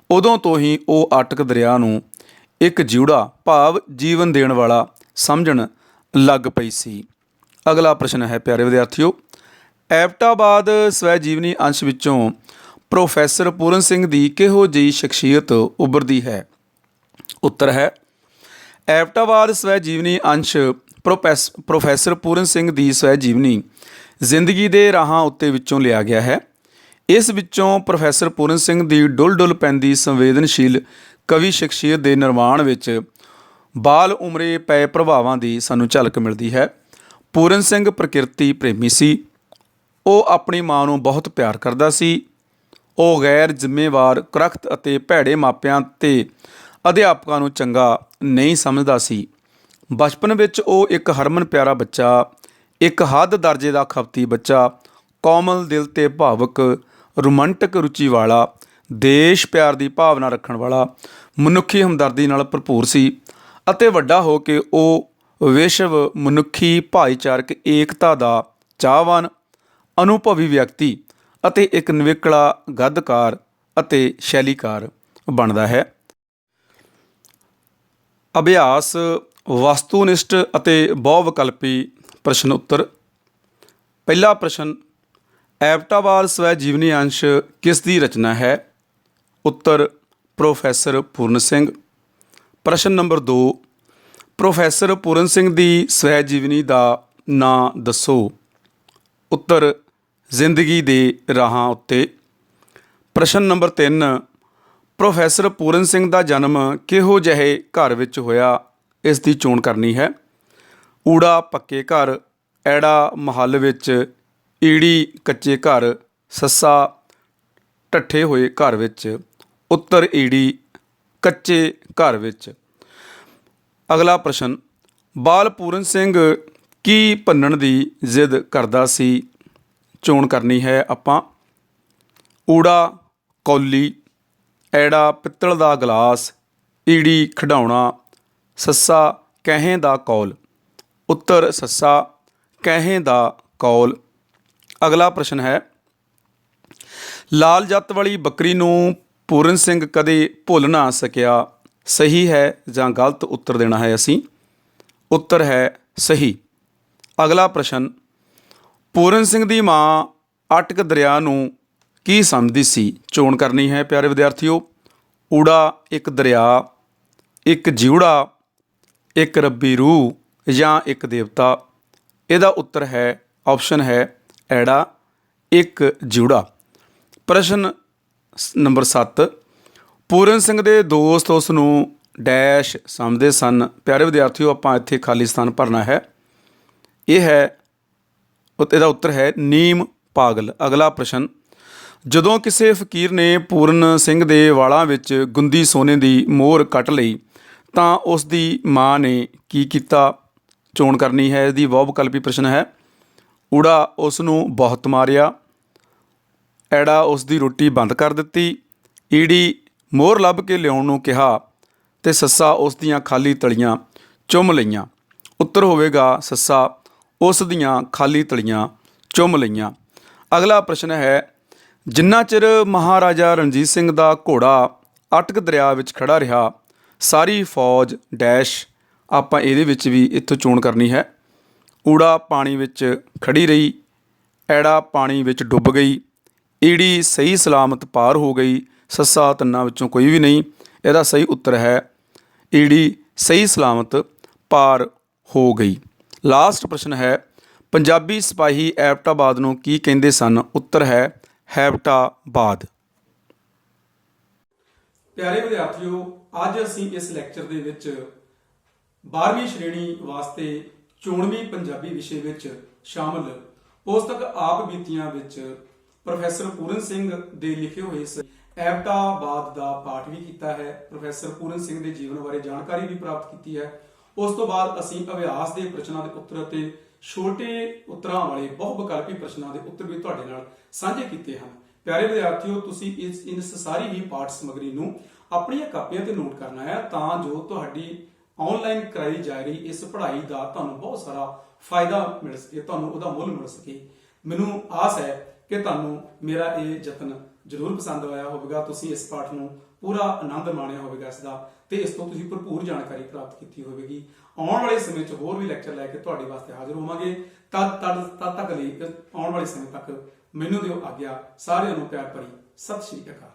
ਉਦੋਂ ਤੋਂ ਹੀ ਉਹ ਅਟਕ ਦਰਿਆ ਨੂੰ ਇੱਕ ਜਿਉੜਾ ਭਾਵ ਜੀਵਨ ਦੇਣ ਵਾਲਾ ਸਮਝਣ ਲੱਗ ਪਈ ਸੀ। ਅਗਲਾ ਪ੍ਰਸ਼ਨ ਹੈ ਪਿਆਰੇ ਵਿਦਿਆਰਥੀਓ, ਐਬਟਾਬਾਦ ਸਵੈ ਜੀਵਨੀ ਅੰਸ਼ ਵਿੱਚੋਂ ਪ੍ਰੋਫੈਸਰ ਪੂਰਨ ਸਿੰਘ ਦੀ ਕਿਹੋ ਜਿਹੀ ਸ਼ਖਸੀਅਤ ਉੱਭਰਦੀ ਹੈ? ਉੱਤਰ ਹੈ, ਐਬਟਾਬਾਦ ਸਵੈ ਜੀਵਨੀ ਅੰਸ਼ ਪ੍ਰੋਫੈਸਰ ਪੂਰਨ ਸਿੰਘ ਦੀ ਸਵੈ ਜੀਵਨੀ ਜ਼ਿੰਦਗੀ ਦੇ ਰਾਹਾਂ ਉੱਤੇ ਵਿੱਚੋਂ ਲਿਆ ਗਿਆ ਹੈ। ਇਸ ਵਿੱਚੋਂ ਪ੍ਰੋਫੈਸਰ ਪੂਰਨ ਸਿੰਘ ਦੀ ਡੁੱਲ ਡੁੱਲ ਪੈਂਦੀ ਸੰਵੇਦਨਸ਼ੀਲ ਕਵੀ ਸ਼ਖਸੀਅਤ ਦੇ ਨਿਰਮਾਣ ਵਿੱਚ ਬਾਲ ਉਮਰੇ ਪਏ ਪ੍ਰਭਾਵਾਂ ਦੀ ਸਾਨੂੰ ਝਲਕ ਮਿਲਦੀ ਹੈ। ਪੂਰਨ ਸਿੰਘ ਪ੍ਰਕਿਰਤੀ ਪ੍ਰੇਮੀ ਸੀ। ਉਹ ਆਪਣੀ ਮਾਂ ਨੂੰ ਬਹੁਤ ਪਿਆਰ ਕਰਦਾ ਸੀ। ਉਹ ਗੈਰ ਜ਼ਿੰਮੇਵਾਰ, ਕੁਰਖਤ ਅਤੇ ਭੈੜੇ ਮਾਪਿਆਂ ਅਤੇ ਅਧਿਆਪਕਾਂ ਨੂੰ ਚੰਗਾ ਨਹੀਂ ਸਮਝਦਾ ਸੀ। ਬਚਪਨ ਵਿੱਚ ਉਹ ਇੱਕ ਹਰਮਨ ਪਿਆਰਾ ਬੱਚਾ, ਇੱਕ ਹੱਦ ਦਰਜੇ ਦਾ ਖਪਤੀ ਬੱਚਾ, ਕੋਮਲ ਦਿਲ ਅਤੇ ਭਾਵੁਕ, ਰੋਮਾਂਟਿਕ ਰੁਚੀ ਵਾਲਾ, ਦੇਸ਼ ਪਿਆਰ ਦੀ ਭਾਵਨਾ ਰੱਖਣ ਵਾਲਾ, ਮਨੁੱਖੀ ਹਮਦਰਦੀ ਨਾਲ ਭਰਪੂਰ ਸੀ ਅਤੇ ਵੱਡਾ ਹੋ ਕੇ ਉਹ ਵਿਸ਼ਵ ਮਨੁੱਖੀ ਭਾਈਚਾਰਕ ਏਕਤਾ ਦਾ ਚਾਹਵਾਨ, ਅਨੁਭਵੀ ਵਿਅਕਤੀ ਅਤੇ ਇੱਕ ਨਿਵੇਕਲਾ ਗਦਕਾਰ ਅਤੇ ਸ਼ੈਲੀਕਾਰ ਬਣਦਾ ਹੈ। ਅਭਿਆਸ ਵਸਤੂਨਿਸ਼ਟ ਅਤੇ ਬਹੁ ਵਿਕਲਪੀ ਪ੍ਰਸ਼ਨ ਉੱਤਰ। ਪਹਿਲਾ ਪ੍ਰਸ਼ਨ, ਐਬਟਾਬਾਦ ਸਵੈ ਜੀਵਨੀ ਅੰਸ਼ ਕਿਸ ਦੀ ਰਚਨਾ ਹੈ? ਉੱਤਰ, ਪ੍ਰੋਫੈਸਰ ਪੂਰਨ ਸਿੰਘ। ਪ੍ਰਸ਼ਨ ਨੰਬਰ 2, ਪ੍ਰੋਫੈਸਰ ਪੂਰਨ ਸਿੰਘ ਦੀ ਸਵੈ ਜੀਵਨੀ ਦਾ ਨਾਂ ਦੱਸੋ? ਉੱਤਰ, ਜ਼ਿੰਦਗੀ ਦੇ ਰਾਹਾਂ ਉੱਤੇ। ਪ੍ਰਸ਼ਨ ਨੰਬਰ 3, ਪ੍ਰੋਫੈਸਰ ਪੂਰਨ ਸਿੰਘ ਦਾ ਜਨਮ ਕਿਹੋ ਜਿਹੇ ਘਰ ਵਿੱਚ ਹੋਇਆ? ਇਸ ਦੀ ਚੋਣ ਕਰਨੀ ਹੈ। ਊੜਾ ਪੱਕੇ ਘਰ, ਐੜਾ ਮਹੱਲ ਵਿੱਚ, ਈੜੀ ਕੱਚੇ ਘਰ, ਸੱਸਾ ਢੱਠੇ ਹੋਏ ਘਰ ਵਿੱਚ। ਉੱਤਰ, ਈੜੀ ਕੱਚੇ ਘਰ ਵਿੱਚ। ਅਗਲਾ ਪ੍ਰਸ਼ਨ, ਬਾਲ ਪੂਰਨ ਸਿੰਘ ਕੀ ਭੰਨਣ ਦੀ ਜ਼ਿੱਦ ਕਰਦਾ ਸੀ? ਚੋਣ ਕਰਨੀ ਹੈ ਆਪਾਂ। ਊੜਾ ਕੌਲੀ, ਐੜਾ ਪਿੱਤਲ ਦਾ ਗਲਾਸ, ਈੜੀ ਖਿਡੌਣਾ, ਸੱਸਾ ਕਹੇ ਦਾ ਕੌਲ। ਉੱਤਰ, ਸੱਸਾ ਕਹੇ ਦਾ ਕੌਲ। ਅਗਲਾ ਪ੍ਰਸ਼ਨ ਹੈ, ਲਾਲ ਜੱਤ ਵਾਲੀ ਬੱਕਰੀ ਨੂੰ ਪੂਰਨ ਸਿੰਘ ਕਦੇ ਭੁੱਲ ਨਾ ਸਕਿਆ। ਸਹੀ ਹੈ ਜਾਂ ਗਲਤ ਉੱਤਰ ਦੇਣਾ ਹੈ ਅਸੀਂ। ਉੱਤਰ ਹੈ ਸਹੀ। ਅਗਲਾ ਪ੍ਰਸ਼ਨ, ਪੂਰਨ ਸਿੰਘ ਦੀ ਮਾਂ ਅਟਕ ਦਰਿਆ ਨੂੰ ਕੀ ਸਮਝਦੀ ਸੀ? ਚੋਣ ਕਰਨੀ ਹੈ ਪਿਆਰੇ ਵਿਦਿਆਰਥੀਓ। ਊੜਾ ਇੱਕ ਦਰਿਆ, ਇੱਕ ਜਿਉੜਾ, ਇੱਕ ਰੱਬੀ ਰੂਹ ਜਾਂ ਇੱਕ ਦੇਵਤਾ। ਇਹਦਾ ਉੱਤਰ ਹੈ, ਆਪਸ਼ਨ ਹੈ ਐੜਾ, ਇੱਕ ਜਿਉੜਾ। ਪ੍ਰਸ਼ਨ ਨੰਬਰ 7, ਪੂਰਨ ਸਿੰਘ ਦੇ ਦੋਸਤ ਉਸ ਨੂੰ ਡੈਸ਼ ਸਮਝਦੇ ਸਨ। ਪਿਆਰੇ ਵਿਦਿਆਰਥੀਓ, ਆਪਾਂ ਇੱਥੇ ਖਾਲੀ ਸਥਾਨ ਭਰਨਾ ਹੈ। ਇਹ ਹੈ, ਇਹਦਾ ਉੱਤਰ ਹੈ ਨੀਮ ਪਾਗਲ। ਅਗਲਾ ਪ੍ਰਸ਼ਨ, ਜਦੋਂ ਕਿਸੇ ਫਕੀਰ ਨੇ ਪੂਰਨ ਸਿੰਘ ਦੇ ਵਾਲਾਂ ਵਿੱਚ ਗੁੰਦੀ ਸੋਨੇ ਦੀ ਮੋਹਰ ਕੱਟ ਲਈ ਤਾਂ ਉਸ ਦੀ ਮਾਂ ਨੇ ਕੀ ਕੀਤਾ? ਚੋਣ ਕਰਨੀ ਹੈ। ਇਹਦੀ ਬਹੁ ਵਿਕਲਪੀ ਪ੍ਰਸ਼ਨ ਹੈ। ਊੜਾ ਉਸ ਨੂੰ ਬਹੁਤ ਮਾਰਿਆ, ਐੜਾ ਉਸ ਦੀ ਰੋਟੀ ਬੰਦ ਕਰ ਦਿੱਤੀ, ਈੜੀ ਮੋਹਰ ਲੱਭ ਕੇ ਲਿਆਉਣ ਨੂੰ ਕਿਹਾ ਅਤੇ ਸੱਸਾ ਉਸ ਦੀਆਂ ਖਾਲੀ ਤਲੀਆਂ ਚੁੰਮ ਲਈਆਂ। ਉੱਤਰ ਹੋਵੇਗਾ ਸੱਸਾ ਉਸ ਦੀਆਂ ਖਾਲੀ ਤਲੀਆਂ ਚੁੰਮ ਲਈਆਂ। ਅਗਲਾ ਪ੍ਰਸ਼ਨ ਹੈ, ਜਿੰਨਾ ਚਿਰ ਮਹਾਰਾਜਾ ਰਣਜੀਤ ਸਿੰਘ ਦਾ ਘੋੜਾ ਅਟਕ ਦਰਿਆ ਵਿੱਚ ਖੜ੍ਹਾ ਰਿਹਾ ਸਾਰੀ ਫੌਜ ਡੈਸ਼ ਆਪਾਂ ਇਹਦੇ ਵਿੱਚ ਵੀ ਇੱਥੋਂ ਚੋਣ ਕਰਨੀ ਹੈ। ਊੜਾ ਪਾਣੀ ਵਿੱਚ ਖੜੀ ਰਹੀ, ਐੜਾ ਪਾਣੀ ਵਿੱਚ ਡੁੱਬ ਗਈ, ਈੜੀ ਸਹੀ ਸਲਾਮਤ ਪਾਰ ਹੋ ਗਈ, ਸੱਸਾ ਤਿੰਨਾਂ ਵਿੱਚੋਂ ਕੋਈ ਵੀ ਨਹੀਂ। ਇਹਦਾ ਸਹੀ ਉੱਤਰ ਹੈ ਈੜੀ ਸਹੀ ਸਲਾਮਤ ਪਾਰ ਹੋ ਗਈ। ਲਾਸਟ ਪ੍ਰਸ਼ਨ ਹੈ, ਪੰਜਾਬੀ ਸਿਪਾਹੀ ਐਬਟਾਬਾਦ ਨੂੰ ਕੀ ਕਹਿੰਦੇ ਸਨ? ਉੱਤਰ ਹੈ ਹੈਬਟਾਬਾਦ। ਪਿਆਰੇ ਵਿਦਿਆਰਥੀਓ, ਅੱਜ ਅਸੀਂ ਇਸ ਲੈਕਚਰ ਦੇ ਵਿੱਚ 12ਵੀਂ ਸ਼੍ਰੇਣੀ ਵਾਸਤੇ ਚੋਣਵੀਂ ਪੰਜਾਬੀ ਵਿਸ਼ੇ ਵਿੱਚ ਸ਼ਾਮਲ ਪੁਸਤਕ ਆਪ ਬੀਤੀਆਂ ਵਿੱਚ ਪ੍ਰੋਫੈਸਰ ਪੂਰਨ ਸਿੰਘ ਦੇ ਲਿਖੇ ਹੋਏ ਇਸ ਐਬਟਾਬਾਦ ਦਾ ਪਾਠ ਵੀ ਕੀਤਾ ਹੈ। ਪ੍ਰੋਫੈਸਰ ਪੂਰਨ ਸਿੰਘ ਦੇ ਜੀਵਨ ਬਾਰੇ ਜਾਣਕਾਰੀ ਵੀ ਪ੍ਰਾਪਤ ਕੀਤੀ ਹੈ। ਉਸ ਤੋਂ ਬਾਅਦ ਅਸੀਂ ਅਭਿਆਸ ਦੇ ਪ੍ਰਸ਼ਨਾਂ ਦੇ ਉੱਤਰ ਅਤੇ ਛੋਟੇ ਉੱਤਰਾਂ ਵਾਲੇ ਬਹੁ ਵਿਕਲਪੀ ਪ੍ਰਸ਼ਨਾਂ ਦੇ ਉੱਤਰ ਵੀ ਤੁਹਾਡੇ ਨਾਲ ਸਾਂਝੇ ਕੀਤੇ ਹਨ। ਪਿਆਰੇ ਵਿਦਿਆਰਥੀਓ, ਤੁਸੀਂ ਇਸ ਸਾਰੀ ਹੀ ਪਾਠ ਸਮੱਗਰੀ ਨੂੰ ਆਪਣੀਆਂ ਕਾਪੀਆਂ ਤੇ ਨੋਟ ਕਰਨਾ ਹੈ ਤਾਂ ਜੋ ਤੁਹਾਡੀ ਆਨਲਾਈਨ ਕਰਾਈ ਜਾ ਰਹੀ ਇਸ ਪੜ੍ਹਾਈ ਦਾ ਤੁਹਾਨੂੰ ਬਹੁਤ ਸਾਰਾ ਫਾਇਦਾ ਮਿਲ ਸਕੇ, ਤੁਹਾਨੂੰ ਉਹਦਾ ਮੁੱਲ ਮਿਲ ਸਕੇ। ਮੈਨੂੰ ਆਸ ਹੈ ਕਿ ਤੁਹਾਨੂੰ ਮੇਰਾ ਇਹ ਯਤਨ ਜ਼ਰੂਰ ਪਸੰਦ ਆਇਆ ਹੋਵੇਗਾ। ਤੁਸੀਂ ਇਸ ਪਾਠ ਨੂੰ ਪੂਰਾ ਆਨੰਦ ਮਾਣਿਆ ਹੋਵੇਗਾ ਇਸ ਦਾ, ਤੇ ਇਸ ਤੋਂ ਤੁਸੀਂ ਭਰਪੂਰ ਜਾਣਕਾਰੀ ਪ੍ਰਾਪਤ ਕੀਤੀ ਹੋਵੇਗੀ। ਆਉਣ ਵਾਲੇ ਸਮੇਂ 'ਚ ਹੋਰ ਵੀ ਲੈਕਚਰ ਲੈ ਕੇ ਤੁਹਾਡੇ ਵਾਸਤੇ ਹਾਜ਼ਰ ਹੋਵਾਂਗੇ। ਤਦ ਤੱਕ ਲਈ ਆਉਣ ਵਾਲੇ ਸਮੇਂ ਤੱਕ ਮੈਨੂੰ ਦਿਓ ਆਗਿਆ। ਸਾਰਿਆਂ ਨੂੰ ਪਿਆਰ ਭਰੀ ਸਤਿ ਸ਼੍ਰੀ ਅਕਾਲ।